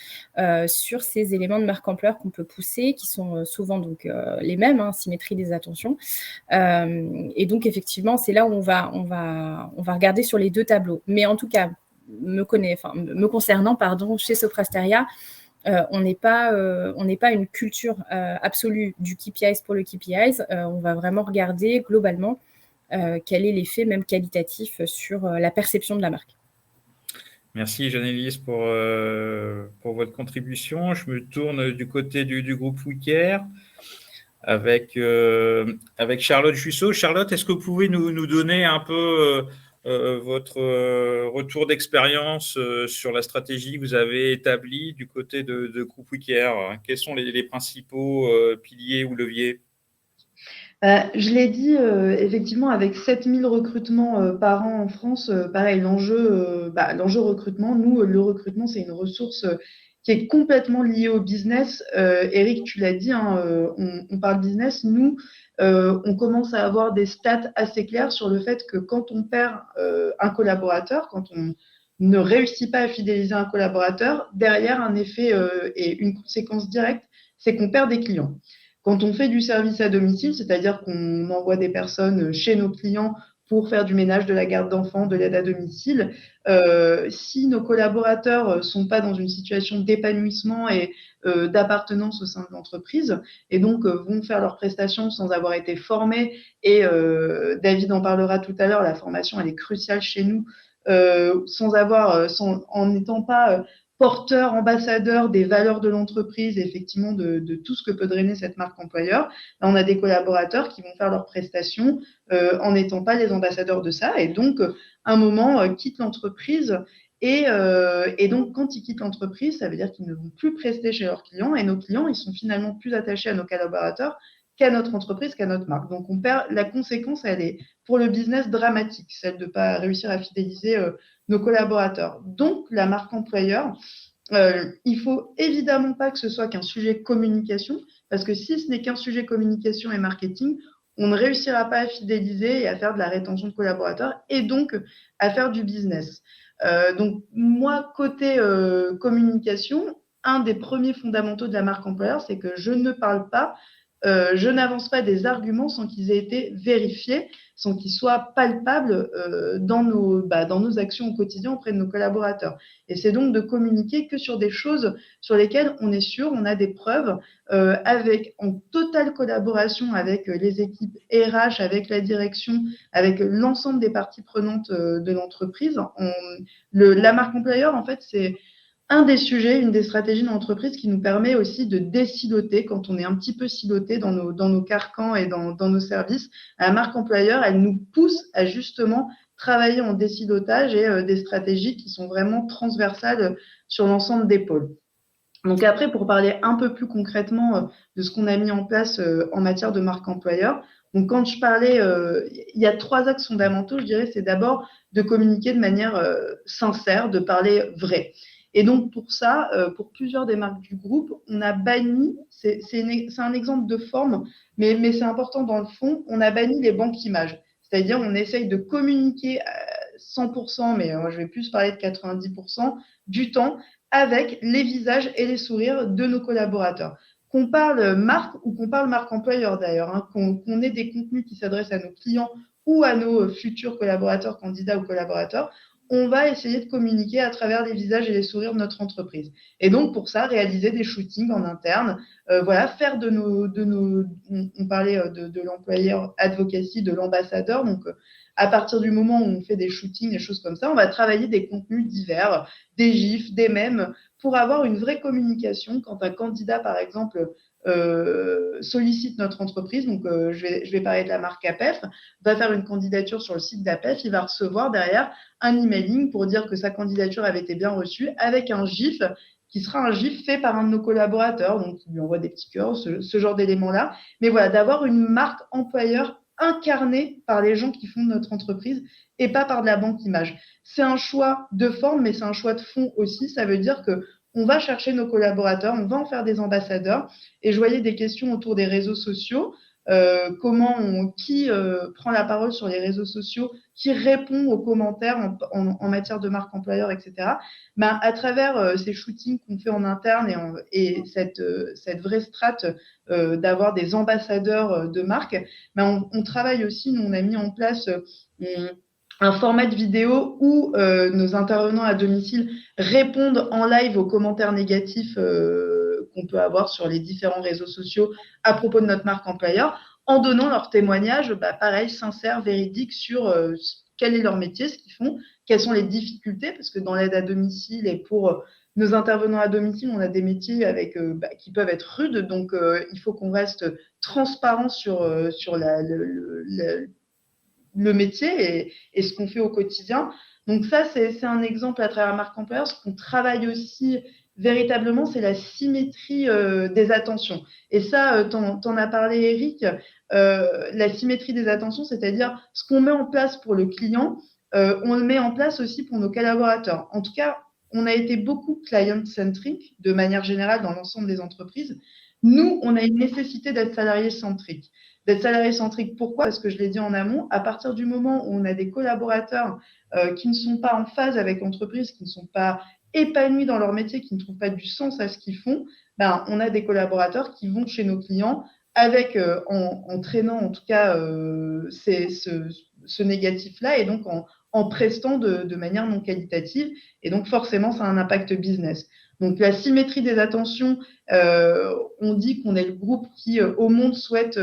sur ces éléments de marque employeur qu'on peut pousser, qui sont souvent donc les mêmes, symétrie des attentions. Et donc, effectivement, c'est là où on va regarder sur les deux tableaux. Mais en tout cas, me concernant, chez Soprasteria, on n'est pas une culture absolue du KPIs pour le KPIs. On va vraiment regarder globalement quel est l'effet même qualitatif sur la perception de la marque. Merci Jeanne-Élise pour votre contribution. Je me tourne du côté du groupe WeCare avec Charlotte Jussot. Charlotte, est-ce que vous pouvez nous donner un peu votre retour d'expérience sur la stratégie que vous avez établie du côté de Groupe Wicaire. Quels sont les principaux piliers ou leviers? Je l'ai dit, effectivement, avec 7000 recrutements par an en France, pareil, l'enjeu recrutement, nous, le recrutement, c'est une ressource qui est complètement liée au business. Eric, tu l'as dit, hein, on parle business. Nous, on commence à avoir des stats assez clairs sur le fait que quand on perd un collaborateur, quand on ne réussit pas à fidéliser un collaborateur, derrière, un effet et une conséquence directe, c'est qu'on perd des clients. Quand on fait du service à domicile, c'est-à-dire qu'on envoie des personnes chez nos clients pour faire du ménage, de la garde d'enfants, de l'aide à domicile, si nos collaborateurs ne sont pas dans une situation d'épanouissement et d'appartenance au sein de l'entreprise, et donc vont faire leurs prestations sans avoir été formés, et David en parlera tout à l'heure, la formation, elle est cruciale chez nous, en n'étant pas porteur, ambassadeur des valeurs de l'entreprise et effectivement de tout ce que peut drainer cette marque employeur. Là, on a des collaborateurs qui vont faire leurs prestations en n'étant pas les ambassadeurs de ça, et donc à un moment quittent l'entreprise. Et donc, quand ils quittent l'entreprise, ça veut dire qu'ils ne vont plus prester chez leurs clients, et nos clients, ils sont finalement plus attachés à nos collaborateurs qu'à notre entreprise, qu'à notre marque. Donc, on perd. La conséquence, elle est pour le business dramatique, celle de ne pas réussir à fidéliser nos collaborateurs. Donc, la marque employeur, il faut évidemment pas que ce soit qu'un sujet communication, parce que si ce n'est qu'un sujet communication et marketing, on ne réussira pas à fidéliser et à faire de la rétention de collaborateurs, et donc à faire du business. Donc, moi, côté communication, un des premiers fondamentaux de la marque employeur, c'est que je ne parle pas, je n'avance pas des arguments sans qu'ils aient été vérifiés, sans qu'ils soient palpables dans nos actions au quotidien auprès de nos collaborateurs. Et c'est donc de communiquer que sur des choses sur lesquelles on est sûr, on a des preuves, en totale collaboration avec les équipes RH, avec la direction, avec l'ensemble des parties prenantes de l'entreprise. La marque employeur, en fait, c'est un des sujets, une des stratégies de l'entreprise qui nous permet aussi de désiloter quand on est un petit peu siloté dans nos carcans et dans nos services. La marque employeur, elle nous pousse à justement travailler en désilotage et des stratégies qui sont vraiment transversales sur l'ensemble des pôles. Donc après, pour parler un peu plus concrètement de ce qu'on a mis en place en matière de marque employeur, donc quand je parlais, il y a 3 axes fondamentaux, je dirais, c'est d'abord de communiquer de manière sincère, de parler vrai. Et donc, pour ça, pour plusieurs des marques du groupe, on a banni, c'est un exemple de forme, mais c'est important dans le fond, on a banni les banques images. C'est-à-dire, on essaye de communiquer 100%, mais moi, je vais plus parler de 90% du temps, avec les visages et les sourires de nos collaborateurs. Qu'on parle marque ou qu'on parle marque employeur d'ailleurs, hein, qu'on ait des contenus qui s'adressent à nos clients ou à nos futurs collaborateurs, candidats ou collaborateurs, on va essayer de communiquer à travers les visages et les sourires de notre entreprise. Et donc, pour ça, réaliser des shootings en interne, faire on parlait de l'employeur advocacy, de l'ambassadeur. Donc, à partir du moment où on fait des shootings, des choses comme ça, on va travailler des contenus divers, des gifs, des mèmes, pour avoir une vraie communication quand un candidat, par exemple, sollicite notre entreprise. Donc, je vais parler de la marque APEF, va faire une candidature sur le site d'APEF, il va recevoir derrière un emailing pour dire que sa candidature avait été bien reçue avec un GIF qui sera un GIF fait par un de nos collaborateurs, donc il lui envoie des petits cœurs, ce genre d'éléments-là. Mais voilà, d'avoir une marque employeur incarnée par les gens qui font notre entreprise et pas par de la banque image. C'est un choix de forme, mais c'est un choix de fond aussi. Ça veut dire que on va chercher nos collaborateurs, on va en faire des ambassadeurs. Et je voyais des questions autour des réseaux sociaux. Qui prend la parole sur les réseaux sociaux, qui répond aux commentaires en matière de marque employeur, etc. À travers ces shootings qu'on fait en interne et cette vraie strate d'avoir des ambassadeurs de marque, on travaille aussi, nous on a mis en place un format de vidéo où nos intervenants à domicile répondent en live aux commentaires négatifs qu'on peut avoir sur les différents réseaux sociaux à propos de notre marque employeur, en donnant leur témoignage, pareil, sincère, véridique, sur quel est leur métier, ce qu'ils font, quelles sont les difficultés, parce que dans l'aide à domicile et pour nos intervenants à domicile, on a des métiers qui peuvent être rudes, donc il faut qu'on reste transparent sur le métier et ce qu'on fait au quotidien. Donc ça, c'est un exemple à travers la marque employeur. Ce qu'on travaille aussi véritablement, c'est la symétrie des attentions. Et ça, t'en as parlé, Eric, la symétrie des attentions, c'est-à-dire ce qu'on met en place pour le client, on le met en place aussi pour nos collaborateurs. En tout cas, on a été beaucoup client-centric de manière générale dans l'ensemble des entreprises. Nous, on a une nécessité d'être salarié-centrique. D'être salarié-centrique, pourquoi? Parce que je l'ai dit en amont, à partir du moment où on a des collaborateurs qui ne sont pas en phase avec l'entreprise, qui ne sont pas épanouis dans leur métier, qui ne trouvent pas du sens à ce qu'ils font, ben, on a des collaborateurs qui vont chez nos clients avec, en traînant en tout cas ce négatif-là et donc en prestant de manière non qualitative. Et donc, forcément, ça a un impact business. Donc, la symétrie des attentions, on dit qu'on est le groupe qui, au monde, souhaite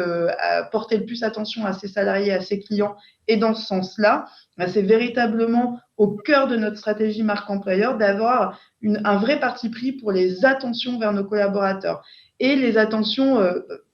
porter le plus attention à ses salariés, à ses clients. Et dans ce sens-là, c'est véritablement au cœur de notre stratégie marque employeur d'avoir un vrai parti pris pour les attentions vers nos collaborateurs. Et les attentions,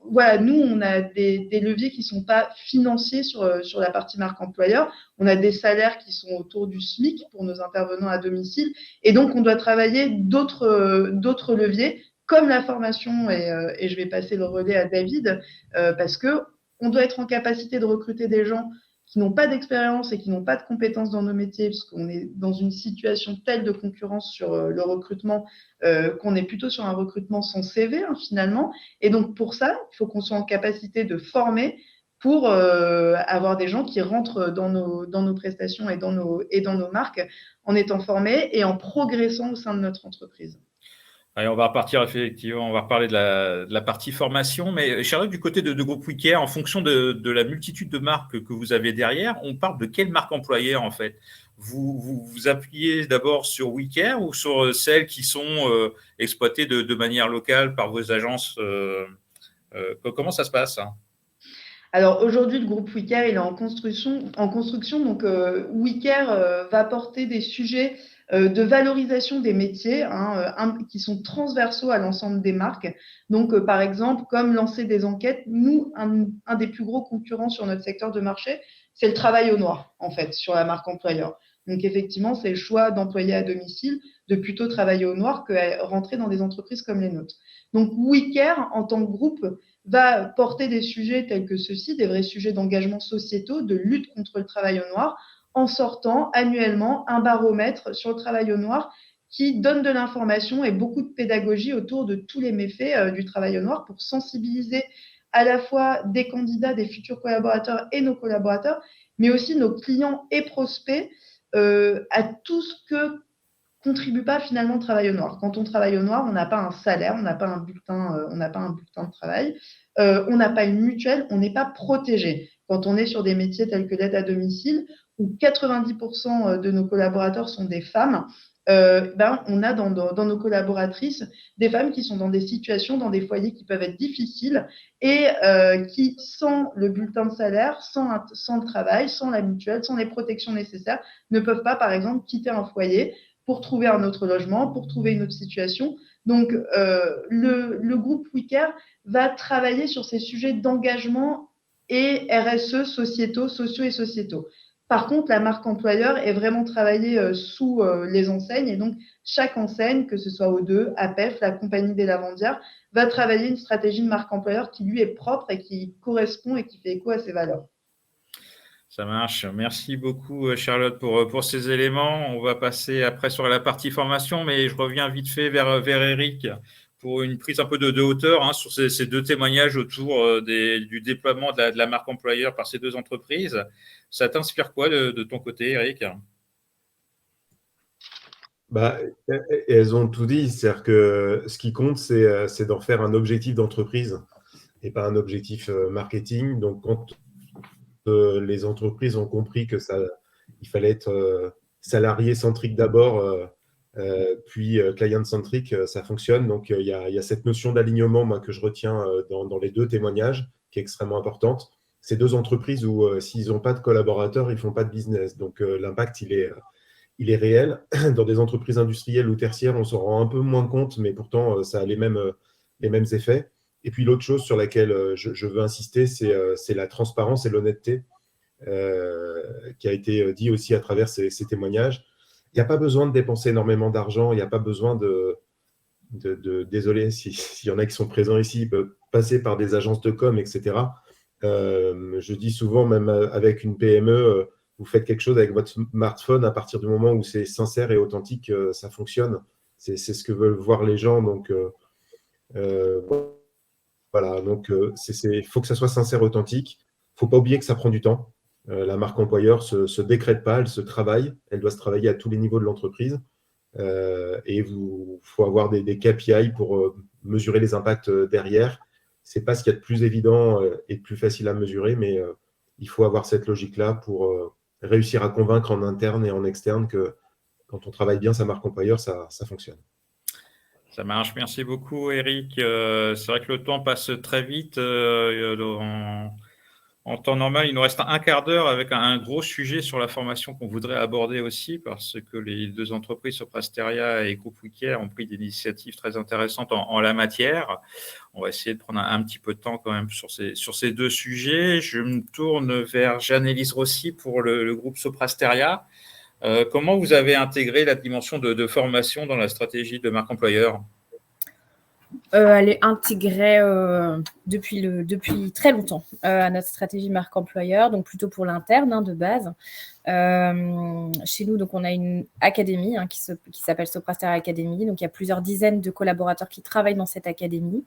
voilà, nous, on a des leviers qui ne sont pas financiers sur la partie marque employeur. On a des salaires qui sont autour du SMIC pour nos intervenants à domicile. Et donc, on doit travailler d'autres leviers, comme la formation, et je vais passer le relais à David, parce qu'on doit être en capacité de recruter des gens qui n'ont pas d'expérience et qui n'ont pas de compétences dans nos métiers, parce qu'on est dans une situation telle de concurrence sur le recrutement qu'on est plutôt sur un recrutement sans CV, finalement. Et donc, pour ça, il faut qu'on soit en capacité de former pour avoir des gens qui rentrent dans nos prestations et dans nos marques en étant formés et en progressant au sein de notre entreprise. Allez, on va repartir effectivement, on va reparler de la partie formation, mais Charlotte, du côté de Groupe WeCare, en fonction de la multitude de marques que vous avez derrière, on parle de quelle marque employeur en fait? Vous appuyez d'abord sur WeCare ou sur celles qui sont exploitées de manière locale par vos agences? Comment ça se passe, hein? Alors aujourd'hui, le groupe WeCare, il est en construction. Donc, WeCare va porter des sujets de valorisation des métiers qui sont transversaux à l'ensemble des marques. Donc, par exemple, comme lancer des enquêtes, nous, un des plus gros concurrents sur notre secteur de marché, c'est le travail au noir, en fait, sur la marque employeur. Donc, effectivement, c'est le choix d'employés à domicile de plutôt travailler au noir que rentrer dans des entreprises comme les nôtres. Donc, WeCare, en tant que groupe, va porter des sujets tels que ceux-ci, des vrais sujets d'engagement sociétaux, de lutte contre le travail au noir, en sortant annuellement un baromètre sur le travail au noir qui donne de l'information et beaucoup de pédagogie autour de tous les méfaits du travail au noir pour sensibiliser à la fois des candidats, des futurs collaborateurs et nos collaborateurs, mais aussi nos clients et prospects à tout ce que contribue pas finalement le travail au noir. Quand on travaille au noir, on n'a pas un salaire, on n'a pas un bulletin de travail, on n'a pas une mutuelle, on n'est pas protégé. Quand on est sur des métiers tels que l'aide à domicile, où 90% de nos collaborateurs sont des femmes, on a dans nos collaboratrices des femmes qui sont dans des situations, dans des foyers qui peuvent être difficiles et qui, sans le bulletin de salaire, sans le travail, sans la mutuelle, sans les protections nécessaires, ne peuvent pas, par exemple, quitter un foyer pour trouver un autre logement, pour trouver une autre situation. Donc, le groupe WeCare va travailler sur ces sujets d'engagement et RSE sociaux et sociétaux. Par contre, la marque employeur est vraiment travaillée sous les enseignes et donc chaque enseigne, que ce soit O2, APEF, la compagnie des lavandières, va travailler une stratégie de marque employeur qui lui est propre et qui correspond et qui fait écho à ses valeurs. Ça marche. Merci beaucoup, Charlotte, pour ces éléments. On va passer après sur la partie formation, mais je reviens vite fait vers Eric pour une prise un peu de hauteur sur ces deux témoignages autour du déploiement de la marque employeur par ces deux entreprises. Ça t'inspire quoi de ton côté, Eric? Elles ont tout dit. C'est-à-dire que ce qui compte, c'est d'en faire un objectif d'entreprise et pas un objectif marketing. Donc, quand les entreprises ont compris que il fallait être salarié-centrique d'abord, puis client-centrique, ça fonctionne. Donc, il y a cette notion d'alignement que je retiens dans les deux témoignages, qui est extrêmement importante. Ces deux entreprises où s'ils n'ont pas de collaborateurs, ils ne font pas de business. Donc, l'impact, il est réel. Dans des entreprises industrielles ou tertiaires, on s'en rend un peu moins compte, mais pourtant, ça a les mêmes effets. Et puis, l'autre chose sur laquelle je veux insister, c'est la transparence et l'honnêteté. qui a été dit aussi à travers ces témoignages. Il n'y a pas besoin de dépenser énormément d'argent, il n'y a pas besoin désolé s'il y en a qui sont présents ici, passer par des agences de com, etc. Je dis souvent, même avec une PME, vous faites quelque chose avec votre smartphone, à partir du moment où c'est sincère et authentique, ça fonctionne. C'est ce que veulent voir les gens. Donc, voilà. Donc, il faut que ça soit sincère et authentique. Il ne faut pas oublier que ça prend du temps. La marque employeur ne se décrète pas, elle se travaille. Elle doit se travailler à tous les niveaux de l'entreprise. Et il faut avoir des KPI pour mesurer les impacts derrière. Ce n'est pas ce qu'il y a de plus évident et de plus facile à mesurer, mais il faut avoir cette logique-là pour réussir à convaincre en interne et en externe que quand on travaille bien sa marque employeur, ça fonctionne. Ça marche. Merci beaucoup, Eric. C'est vrai que le temps passe très vite. En temps normal, il nous reste un quart d'heure avec un gros sujet sur la formation qu'on voudrait aborder aussi, parce que les deux entreprises, Soprasteria et Groupe WeCare, ont pris des initiatives très intéressantes en la matière. On va essayer de prendre un petit peu de temps quand même sur ces deux sujets. Je me tourne vers Jeanne-Élise Rossi pour le groupe Soprasteria. Comment vous avez intégré la dimension de formation dans la stratégie de marque employeur ? Elle est intégrée depuis très longtemps à notre stratégie marque employeur, donc plutôt pour l'interne de base. Chez nous, donc, on a une académie qui s'appelle Soprasteria Academy. Donc, il y a plusieurs dizaines de collaborateurs qui travaillent dans cette académie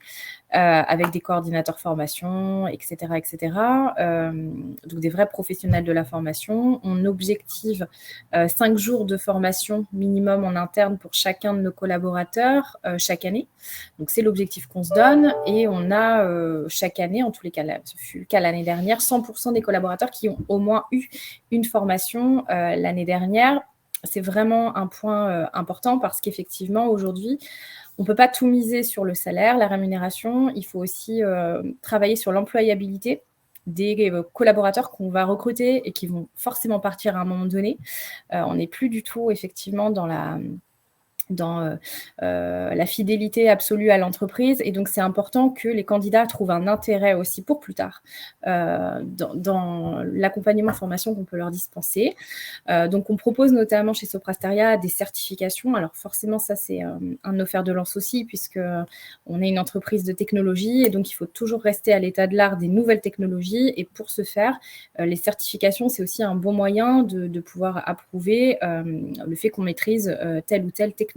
avec des coordinateurs formation, etc. Donc, des vrais professionnels de la formation. On objective 5 jours de formation minimum en interne pour chacun de nos collaborateurs chaque année. Donc, c'est l'objectif qu'on se donne et on a chaque année, en tous les cas, ce fut le cas l'année dernière, 100% des collaborateurs qui ont au moins eu une formation l'année dernière. C'est vraiment un point important parce qu'effectivement, aujourd'hui, on ne peut pas tout miser sur le salaire, la rémunération. Il faut aussi travailler sur l'employabilité des collaborateurs qu'on va recruter et qui vont forcément partir à un moment donné. On n'est plus du tout, effectivement, dans la fidélité absolue à l'entreprise. Et donc, c'est important que les candidats trouvent un intérêt aussi pour plus tard dans l'accompagnement formation qu'on peut leur dispenser. Donc, on propose notamment chez Soprasteria des certifications. Alors, forcément, ça, c'est un offert de lance aussi, puisqu'on est une entreprise de technologie et donc, il faut toujours rester à l'état de l'art des nouvelles technologies. Et pour ce faire, les certifications, c'est aussi un bon moyen de pouvoir approuver le fait qu'on maîtrise telle ou telle technologie.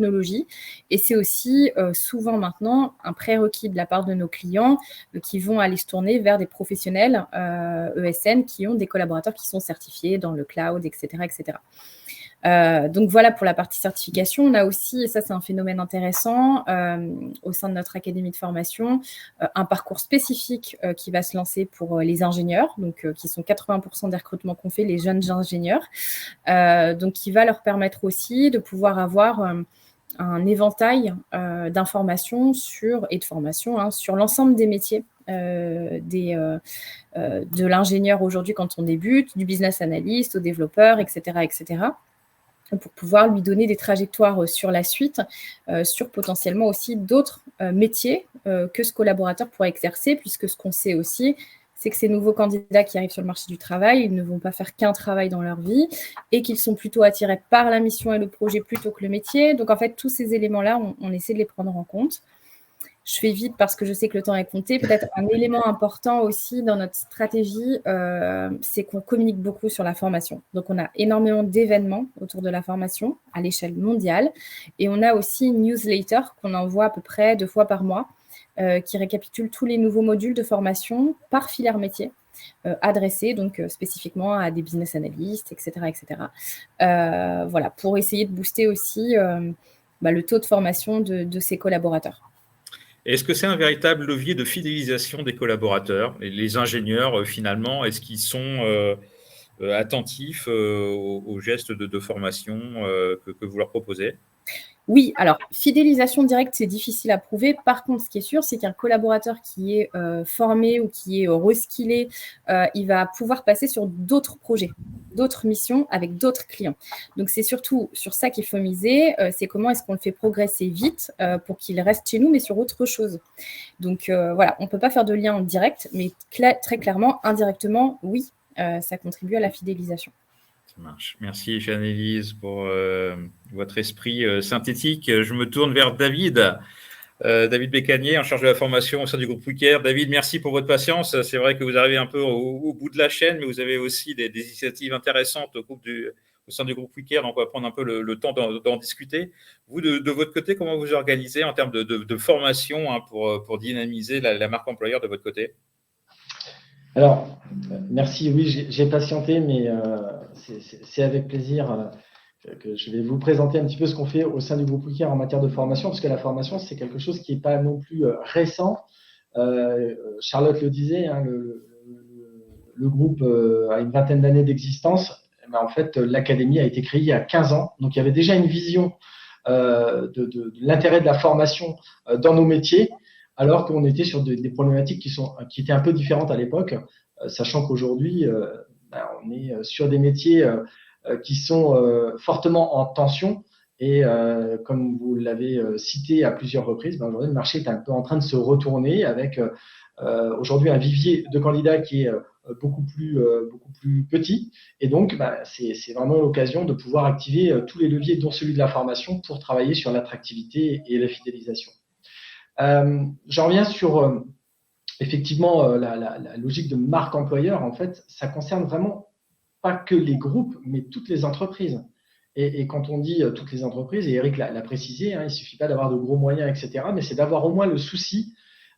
Et c'est aussi souvent maintenant un prérequis de la part de nos clients qui vont aller se tourner vers des professionnels ESN qui ont des collaborateurs qui sont certifiés dans le cloud, etc. Donc voilà pour la partie certification. On a aussi, et ça c'est un phénomène intéressant, au sein de notre académie de formation, un parcours spécifique qui va se lancer pour les ingénieurs, donc qui sont 80% des recrutements qu'on fait, les jeunes ingénieurs, donc qui va leur permettre aussi de pouvoir avoir un éventail d'informations et de formations sur l'ensemble des métiers de l'ingénieur aujourd'hui quand on débute, du business analyst au développeur, etc. Pour pouvoir lui donner des trajectoires sur la suite, sur potentiellement aussi d'autres métiers que ce collaborateur pourrait exercer, puisque ce qu'on sait aussi, c'est que ces nouveaux candidats qui arrivent sur le marché du travail, ils ne vont pas faire qu'un travail dans leur vie et qu'ils sont plutôt attirés par la mission et le projet plutôt que le métier. Donc, en fait, tous ces éléments-là, on essaie de les prendre en compte. Je fais vite parce que je sais que le temps est compté. Peut-être un élément important aussi dans notre stratégie, c'est qu'on communique beaucoup sur la formation. Donc, on a énormément d'événements autour de la formation à l'échelle mondiale. Et on a aussi une newsletter qu'on envoie à peu près 2 fois par mois qui récapitule tous les nouveaux modules de formation par filière métier. Adressés donc spécifiquement à des business analysts, etc. Voilà, pour essayer de booster aussi le taux de formation de ces collaborateurs. Est-ce que c'est un véritable levier de fidélisation des collaborateurs ? Et les ingénieurs, finalement, est-ce qu'ils sont attentifs aux gestes de formation que vous leur proposez ? Oui, alors, fidélisation directe, c'est difficile à prouver. Par contre, ce qui est sûr, c'est qu'un collaborateur qui est formé ou qui est reskillé, il va pouvoir passer sur d'autres projets, d'autres missions avec d'autres clients. Donc, c'est surtout sur ça qu'il faut miser. C'est comment est-ce qu'on le fait progresser vite pour qu'il reste chez nous, mais sur autre chose. Donc, voilà, on ne peut pas faire de lien direct, mais très clairement, indirectement, oui. ça contribue à la fidélisation. Ça marche. Merci Jeanne-Élise pour votre esprit synthétique. Je me tourne vers David. David Bécanier, en charge de la formation au sein du groupe WeCare. David, merci pour votre patience. C'est vrai que vous arrivez un peu au bout de la chaîne, mais vous avez aussi des initiatives intéressantes au sein du groupe WeCare. Donc, on va prendre un peu le temps d'en discuter. Vous, de votre côté, comment vous organisez en termes de formation pour dynamiser la marque employeur de votre côté? Alors, merci. Oui, j'ai patienté, mais c'est avec plaisir que je vais vous présenter un petit peu ce qu'on fait au sein du groupe WeCare en matière de formation, parce que la formation, c'est quelque chose qui n'est pas non plus récent. Charlotte le disait, hein, le groupe a une vingtaine d'années d'existence. Ben, en fait, l'académie a été créée il y a 15 ans. Donc, il y avait déjà une vision de l'intérêt de la formation dans nos métiers, alors qu'on était sur des problématiques qui étaient un peu différentes à l'époque, sachant qu'aujourd'hui, on est sur des métiers qui sont fortement en tension. Et comme vous l'avez cité à plusieurs reprises, aujourd'hui, le marché est un peu en train de se retourner avec aujourd'hui un vivier de candidats qui est beaucoup plus petit. Et donc, c'est vraiment l'occasion de pouvoir activer tous les leviers, dont celui de la formation, pour travailler sur l'attractivité et la fidélisation. J'en reviens sur effectivement la logique de marque employeur. En fait, ça concerne vraiment pas que les groupes, mais toutes les entreprises. Et quand on dit toutes les entreprises, et Eric l'a précisé, hein, il ne suffit pas d'avoir de gros moyens, etc., mais c'est d'avoir au moins le souci.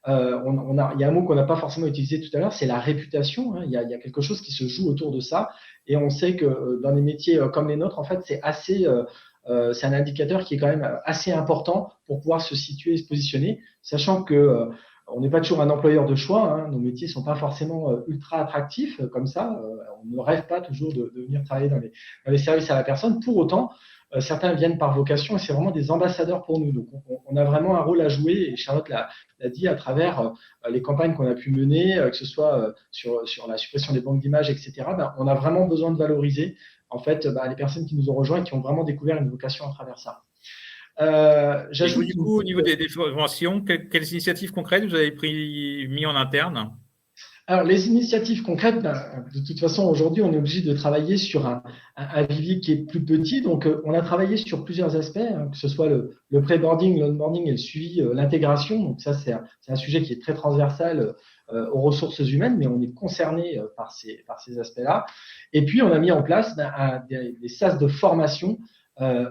Il y a un mot qu'on n'a pas forcément utilisé tout à l'heure, c'est la réputation. Hein. Il y a quelque chose qui se joue autour de ça. Et on sait que dans des métiers comme les nôtres, en fait, c'est un indicateur qui est quand même assez important pour pouvoir se situer et se positionner, sachant que on n'est pas toujours un employeur de choix. Hein. Nos métiers ne sont pas forcément ultra attractifs comme ça. On ne rêve pas toujours de venir travailler dans les services à la personne. Pour autant, certains viennent par vocation et c'est vraiment des ambassadeurs pour nous. Donc, on a vraiment un rôle à jouer et Charlotte l'a dit à travers les campagnes qu'on a pu mener, que ce soit sur la suppression des banques d'images, etc. On a vraiment besoin de valoriser en fait les personnes qui nous ont rejoints et qui ont vraiment découvert une vocation à travers ça. J'ajoute du coup, au niveau des formations, quelles initiatives concrètes vous avez mis en interne? Alors, les initiatives concrètes, de toute façon, aujourd'hui, on est obligé de travailler sur un vivier qui est plus petit. Donc, on a travaillé sur plusieurs aspects, hein, que ce soit le pré-boarding, l'onboarding et le suivi, l'intégration. Donc, ça, c'est un sujet qui est très transversal aux ressources humaines, mais on est concerné par ces aspects-là. Et puis, on a mis en place des sas de formation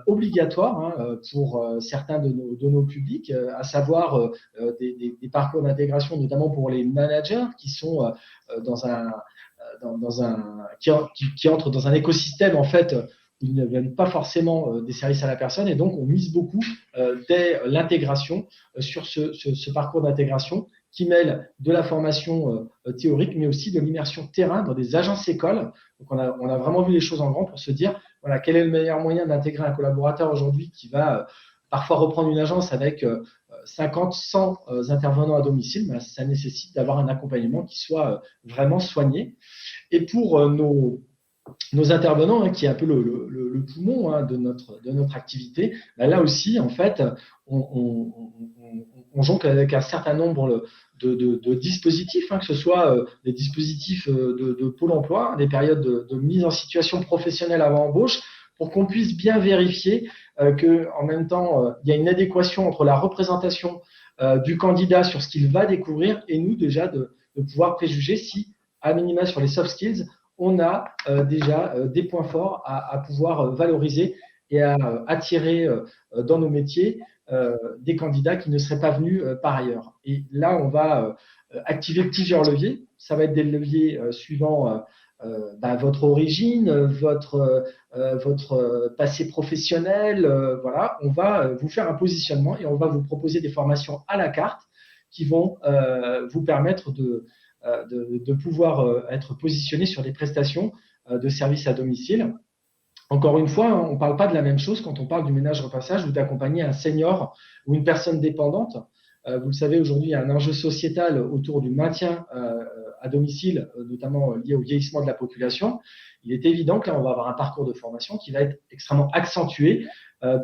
obligatoire pour certains de nos publics, à savoir des parcours d'intégration, notamment pour les managers qui sont qui entrent dans un écosystème en fait où ils ne viennent pas forcément des services à la personne, et donc on mise beaucoup dès l'intégration sur ce parcours d'intégration qui mêle de la formation théorique, mais aussi de l'immersion terrain dans des agences-écoles. Donc, on a vraiment vu les choses en grand pour se dire, voilà, quel est le meilleur moyen d'intégrer un collaborateur aujourd'hui qui va parfois reprendre une agence avec 50, 100 intervenants à domicile. Ça nécessite d'avoir un accompagnement qui soit vraiment soigné. Et pour nos intervenants, hein, qui est un peu le poumon de notre activité, là aussi, en fait, on jongle avec un certain nombre de dispositifs, hein, que ce soit des dispositifs de Pôle emploi, des périodes de mise en situation professionnelle avant embauche, pour qu'on puisse bien vérifier qu'en même temps, il y a une adéquation entre la représentation du candidat sur ce qu'il va découvrir et nous déjà de pouvoir préjuger si, à minima sur les soft skills, on a déjà des points forts à pouvoir valoriser et à attirer dans nos métiers des candidats qui ne seraient pas venus par ailleurs. Et là, on va activer plusieurs leviers. Ça va être des leviers suivant votre origine, votre passé professionnel. Voilà, on va vous faire un positionnement et on va vous proposer des formations à la carte qui vont vous permettre de pouvoir être positionné sur des prestations de services à domicile. Encore une fois, on ne parle pas de la même chose quand on parle du ménage-repassage ou d'accompagner un senior ou une personne dépendante. Vous le savez, aujourd'hui, il y a un enjeu sociétal autour du maintien à domicile, notamment lié au vieillissement de la population. Il est évident que là, on va avoir un parcours de formation qui va être extrêmement accentué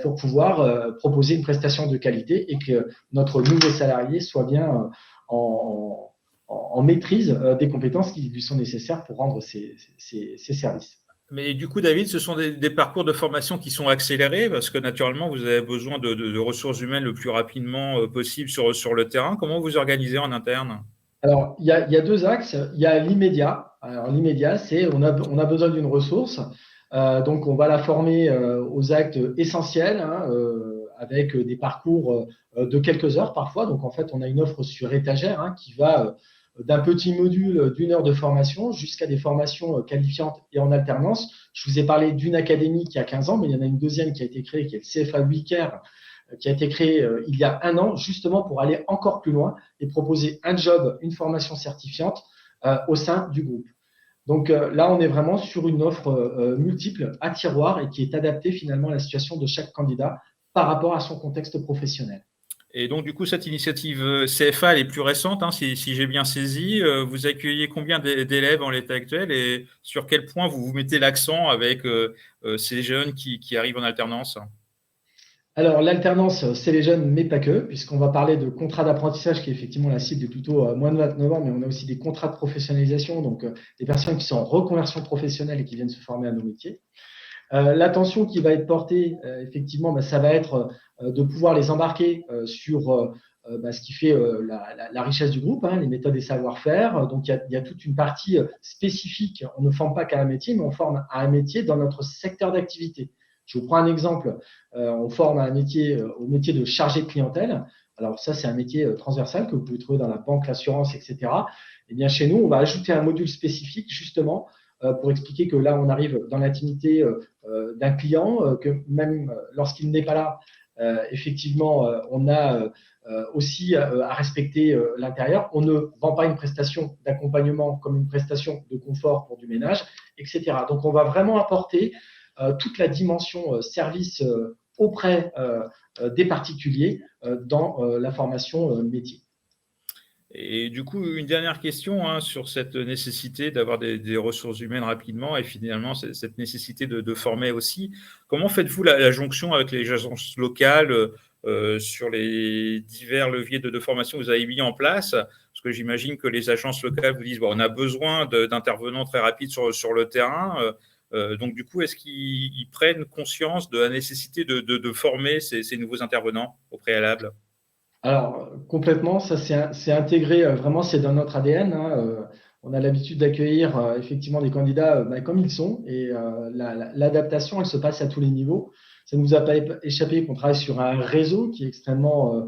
pour pouvoir proposer une prestation de qualité et que notre nouveau salarié soit bien en maîtrise des compétences qui lui sont nécessaires pour rendre ces services. Mais du coup, David, ce sont des parcours de formation qui sont accélérés parce que naturellement, vous avez besoin de ressources humaines le plus rapidement possible sur le terrain. Comment vous organisez en interne? Alors, il y a deux axes. Il y a l'immédiat. Alors, l'immédiat, c'est on a besoin d'une ressource. Donc, on va la former aux actes essentiels, avec des parcours de quelques heures parfois. Donc, en fait, on a une offre sur étagère qui va d'un petit module d'une heure de formation jusqu'à des formations qualifiantes et en alternance. Je vous ai parlé d'une académie qui a 15 ans, mais il y en a une deuxième qui a été créée, qui est le CFA WeCare, qui a été créé il y a 1 an, justement pour aller encore plus loin et proposer un job, une formation certifiante au sein du groupe. Donc là, on est vraiment sur une offre multiple à tiroir et qui est adaptée finalement à la situation de chaque candidat par rapport à son contexte professionnel. Et donc, du coup, cette initiative CFA, elle est plus récente, si j'ai bien saisi. Vous accueillez combien d'élèves en l'état actuel et sur quel point vous mettez l'accent avec ces jeunes qui arrivent en alternance? Alors, l'alternance, c'est les jeunes, mais pas que, puisqu'on va parler de contrats d'apprentissage qui est effectivement la cible de plutôt moins de 29 ans, mais on a aussi des contrats de professionnalisation, donc des personnes qui sont en reconversion professionnelle et qui viennent se former à nos métiers. L'attention qui va être portée, effectivement, ça va être de pouvoir les embarquer sur ce qui fait la richesse du groupe, les méthodes et savoir-faire. Donc, il y a toute une partie spécifique. On ne forme pas qu'à un métier, mais on forme à un métier dans notre secteur d'activité. Je vous prends un exemple. On forme au métier de chargé de clientèle. Alors ça, c'est un métier transversal que vous pouvez trouver dans la banque, l'assurance, etc. Et bien, chez nous, on va ajouter un module spécifique justement pour expliquer que là, on arrive dans l'intimité d'un client, que même lorsqu'il n'est pas là, effectivement, on a aussi à respecter l'intérieur. On ne vend pas une prestation d'accompagnement comme une prestation de confort pour du ménage, etc. Donc, on va vraiment apporter toute la dimension service auprès des particuliers dans la formation métier. Et du coup, une dernière question sur cette nécessité d'avoir des ressources humaines rapidement et finalement cette nécessité de former aussi. Comment faites-vous la jonction avec les agences locales sur les divers leviers de formation que vous avez mis en place? Parce que j'imagine que les agences locales vous disent on a besoin d'intervenants très rapides sur le terrain. Donc, du coup, est-ce qu'ils prennent conscience de la nécessité de former ces nouveaux intervenants au préalable? Alors, complètement, ça c'est intégré, vraiment, c'est dans notre ADN. On a l'habitude d'accueillir effectivement des candidats comme ils sont et l'adaptation, elle se passe à tous les niveaux. Ça ne nous a pas échappé qu'on travaille sur un réseau qui est extrêmement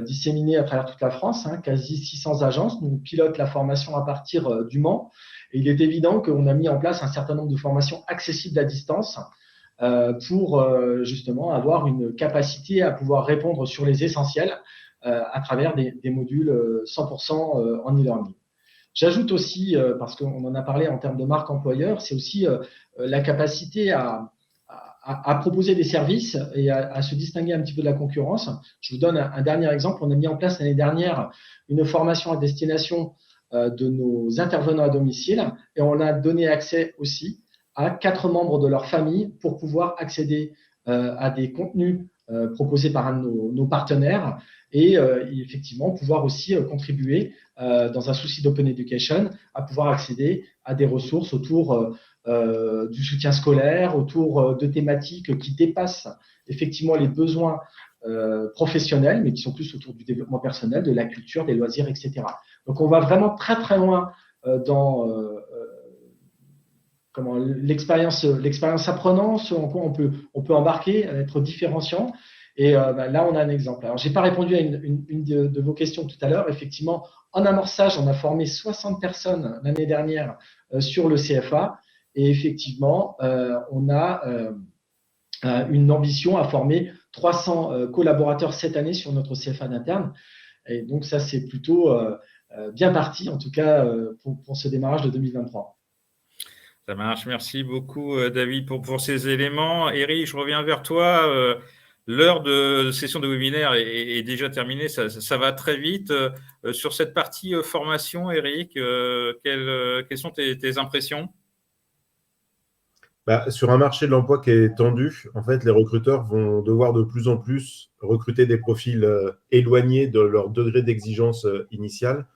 disséminé à travers toute la France, quasi 600 agences. Nous pilotent la formation à partir du Mans. Et il est évident qu'on a mis en place un certain nombre de formations accessibles à distance pour justement avoir une capacité à pouvoir répondre sur les essentiels à travers des modules 100% en e-learning. J'ajoute aussi, parce qu'on en a parlé en termes de marque employeur, c'est aussi la capacité à proposer des services et à se distinguer un petit peu de la concurrence. Je vous donne un dernier exemple. On a mis en place l'année dernière une formation à destination de nos intervenants à domicile et on a donné accès aussi à 4 membres de leur famille pour pouvoir accéder à des contenus proposés par un de nos partenaires et effectivement pouvoir aussi contribuer dans un souci d'open education à pouvoir accéder à des ressources autour du soutien scolaire, autour de thématiques qui dépassent effectivement les besoins professionnels, mais qui sont plus autour du développement personnel, de la culture, des loisirs, etc. Donc, on va vraiment très, très loin dans l'expérience apprenante, on peut embarquer, être différenciant. Et là, on a un exemple. Alors, je n'ai pas répondu à une de vos questions tout à l'heure. Effectivement, en amorçage, on a formé 60 personnes l'année dernière sur le CFA. Et effectivement, on a une ambition à former 300 collaborateurs cette année sur notre CFA d'interne. Et donc, ça, c'est plutôt bien parti, en tout cas, pour ce démarrage de 2023. Ça marche. Merci beaucoup, David, pour ces éléments. Eric, je reviens vers toi. L'heure de session de webinaire est déjà terminée. Ça va très vite. Sur cette partie formation, Eric, quelles sont tes impressions? Sur un marché de l'emploi qui est tendu, en fait, les recruteurs vont devoir de plus en plus recruter des profils éloignés de leur degré d'exigence initial.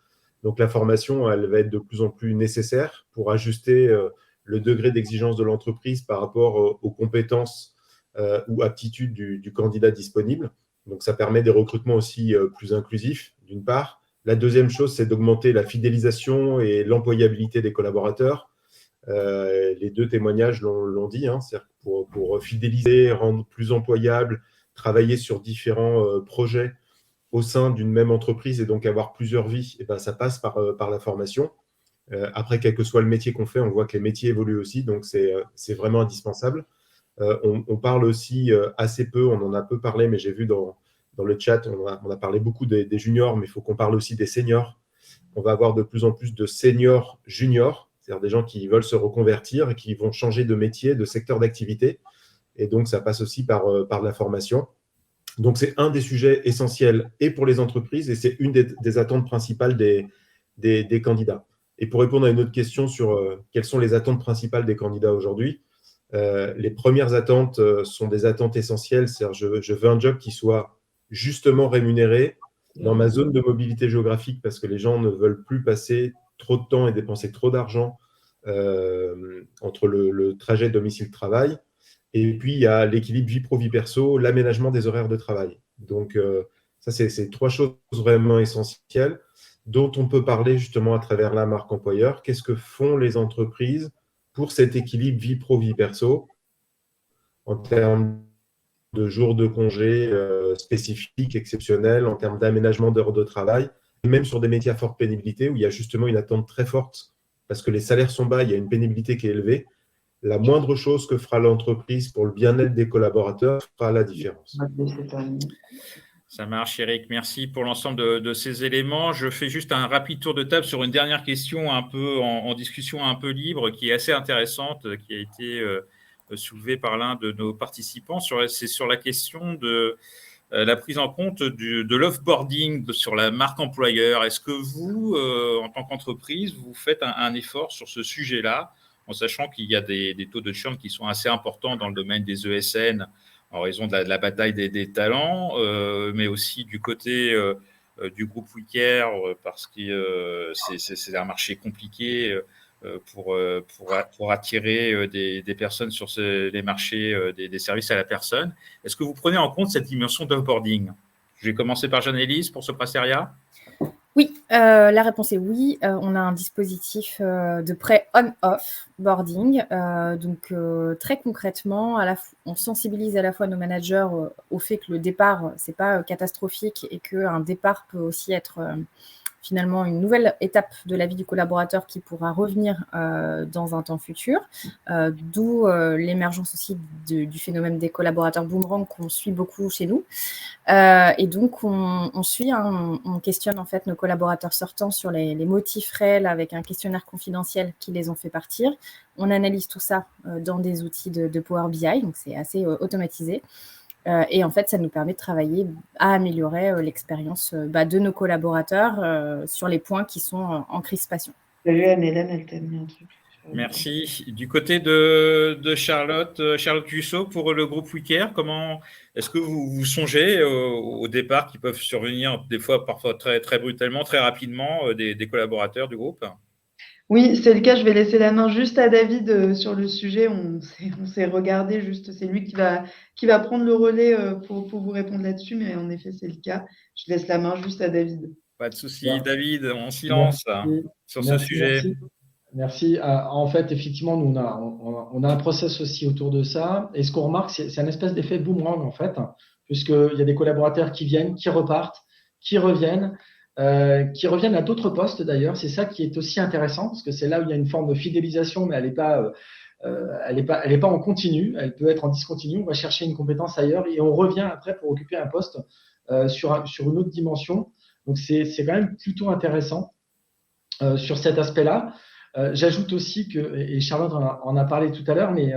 Donc, la formation, elle va être de plus en plus nécessaire pour ajuster le degré d'exigence de l'entreprise par rapport aux compétences ou aptitudes du candidat disponible. Donc, ça permet des recrutements aussi plus inclusifs, d'une part. La deuxième chose, c'est d'augmenter la fidélisation et l'employabilité des collaborateurs. Les deux témoignages l'ont dit, hein, c'est-à-dire pour fidéliser, rendre plus employable, travailler sur différents projets au sein d'une même entreprise et donc avoir plusieurs vies, et ben, ça passe par la formation. Après, quel que soit le métier qu'on fait, on voit que les métiers évoluent aussi, donc c'est vraiment indispensable. On parle aussi assez peu, on en a peu parlé, mais j'ai vu dans le chat, on a parlé beaucoup des juniors, mais il faut qu'on parle aussi des seniors. On va avoir de plus en plus de seniors juniors, c'est-à-dire des gens qui veulent se reconvertir et qui vont changer de métier, de secteur d'activité. Et donc, ça passe aussi par la formation. Donc, c'est un des sujets essentiels et pour les entreprises et c'est une des attentes principales des candidats. Et pour répondre à une autre question sur quelles sont les attentes principales des candidats aujourd'hui, les premières attentes sont des attentes essentielles. C'est-à-dire, je veux un job qui soit justement rémunéré dans ma zone de mobilité géographique parce que les gens ne veulent plus passer trop de temps et dépenser trop d'argent entre le trajet domicile-travail. Et puis, il y a l'équilibre vie pro-vie perso, l'aménagement des horaires de travail. Donc, ça, c'est trois choses vraiment essentielles dont on peut parler justement à travers la marque employeur. Qu'est-ce que font les entreprises pour cet équilibre vie pro-vie perso en termes de jours de congé spécifiques, exceptionnels, en termes d'aménagement d'heures de travail, et même sur des métiers à forte pénibilité où il y a justement une attente très forte parce que les salaires sont bas, il y a une pénibilité qui est élevée. La moindre chose que fera l'entreprise pour le bien-être des collaborateurs fera la différence. Ça marche, Eric. Merci pour l'ensemble de ces éléments. Je fais juste un rapide tour de table sur une dernière question un peu en discussion un peu libre qui est assez intéressante, qui a été soulevée par l'un de nos participants. C'est sur la question de la prise en compte de l'offboarding sur la marque employeur. Est-ce que vous, en tant qu'entreprise, vous faites un effort sur ce sujet-là, en sachant qu'il y a des taux de churn qui sont assez importants dans le domaine des ESN en raison de la bataille des talents, mais aussi du côté du groupe WeCare, parce que c'est un marché compliqué pour attirer des personnes sur les marchés des services à la personne. Est-ce que vous prenez en compte cette dimension d'offboarding? Je vais commencer par Jeanne-Élise pour ce prestataire. Oui, la réponse est oui. On a un dispositif de prêt on-off boarding. Donc, très concrètement, on sensibilise à la fois nos managers au fait que le départ, ce n'est pas catastrophique et qu'un départ peut aussi être finalement une nouvelle étape de la vie du collaborateur qui pourra revenir dans un temps futur, d'où l'émergence aussi du phénomène des collaborateurs boomerang qu'on suit beaucoup chez nous. Et donc, on suit, on questionne en fait nos collaborateurs sortants sur les motifs réels avec un questionnaire confidentiel qui les ont fait partir. On analyse tout ça dans des outils de Power BI, donc c'est assez automatisé. Et en fait, ça nous permet de travailler à améliorer l'expérience de nos collaborateurs sur les points qui sont en crispation. Salut Anne-Hélène, elle t'a mis un truc. Merci. Du côté de Charlotte Cussot pour le groupe WeCare, comment est-ce que vous songez au départ qui peuvent survenir des fois, parfois très, très brutalement, très rapidement des collaborateurs du groupe? Oui, c'est le cas. Je vais laisser la main juste à David sur le sujet. On s'est regardé juste. C'est lui qui va prendre le relais pour vous répondre là-dessus. Mais en effet, c'est le cas. Je laisse la main juste à David. Pas de souci. Ouais. David, on silence sur ce sujet. Merci. En fait, effectivement, nous, on a un process aussi autour de ça. Et ce qu'on remarque, c'est un espèce d'effet boomerang, en fait, puisqu'il y a des collaborateurs qui viennent, qui repartent, qui reviennent à d'autres postes d'ailleurs. C'est ça qui est aussi intéressant, parce que c'est là où il y a une forme de fidélisation, mais elle n'est pas en continu. Elle peut être en discontinu. On va chercher une compétence ailleurs et on revient après pour occuper un poste sur une autre dimension. Donc, c'est quand même plutôt intéressant sur cet aspect-là. J'ajoute aussi que, et Charlotte en a parlé tout à l'heure, mais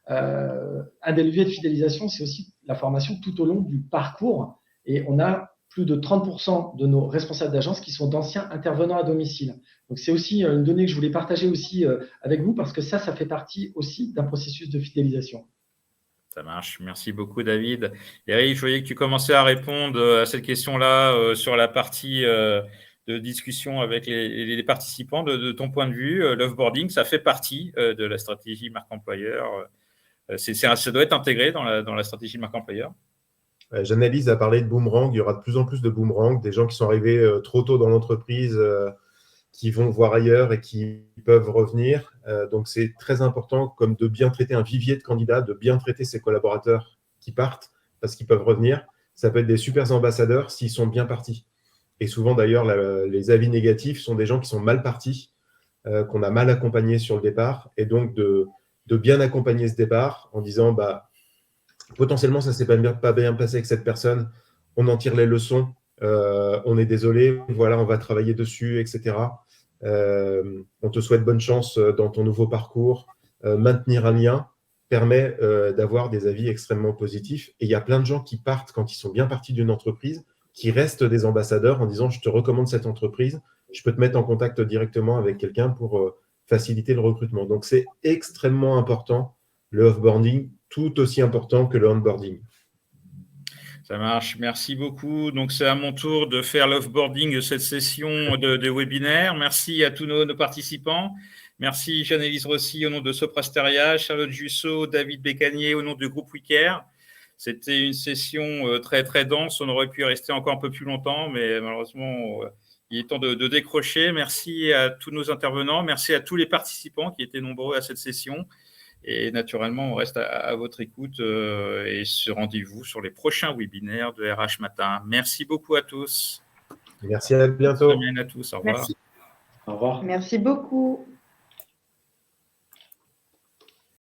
un des leviers de fidélisation, c'est aussi la formation tout au long du parcours. Et on a plus de 30% de nos responsables d'agence qui sont d'anciens intervenants à domicile. Donc, c'est aussi une donnée que je voulais partager aussi avec vous parce que ça fait partie aussi d'un processus de fidélisation. Ça marche. Merci beaucoup, David. Eric, je voyais que tu commençais à répondre à cette question-là sur la partie de discussion avec les participants. De ton point de vue, l'offboarding, ça fait partie de la stratégie marque employeur. Ça doit être intégré dans la stratégie de marque employeur. J'analyse à parler de boomerang. Il y aura de plus en plus de boomerang, des gens qui sont arrivés trop tôt dans l'entreprise, qui vont voir ailleurs et qui peuvent revenir. Donc, c'est très important comme de bien traiter un vivier de candidats, de bien traiter ses collaborateurs qui partent parce qu'ils peuvent revenir. Ça peut être des super ambassadeurs s'ils sont bien partis. Et souvent, d'ailleurs, les avis négatifs sont des gens qui sont mal partis, qu'on a mal accompagnés sur le départ. Et donc, de bien accompagner ce départ en disant potentiellement, ça ne s'est pas bien passé avec cette personne, on en tire les leçons, on est désolé, voilà, on va travailler dessus, etc. On te souhaite bonne chance dans ton nouveau parcours. Maintenir un lien permet d'avoir des avis extrêmement positifs. Et il y a plein de gens qui partent quand ils sont bien partis d'une entreprise, qui restent des ambassadeurs en disant « je te recommande cette entreprise, je peux te mettre en contact directement avec quelqu'un pour faciliter le recrutement ». Donc, c'est extrêmement important, le off-boarding, tout aussi important que le onboarding. Ça marche, merci beaucoup. Donc, c'est à mon tour de faire l'offboarding de cette session de webinaire. Merci à tous nos participants. Merci Jeanne-Élise Rossi au nom de Soprasteria, Charlotte Jussot, David Bécanier au nom du groupe WeCare. C'était une session très, très dense. On aurait pu rester encore un peu plus longtemps, mais malheureusement, il est temps de décrocher. Merci à tous nos intervenants. Merci à tous les participants qui étaient nombreux à cette session. Et naturellement, on reste à votre écoute et ce rendez-vous sur les prochains webinaires de RH Matin. Merci beaucoup à tous. Merci, à bientôt. Bonne semaine à tous. Au revoir. Merci. Au revoir. Merci beaucoup.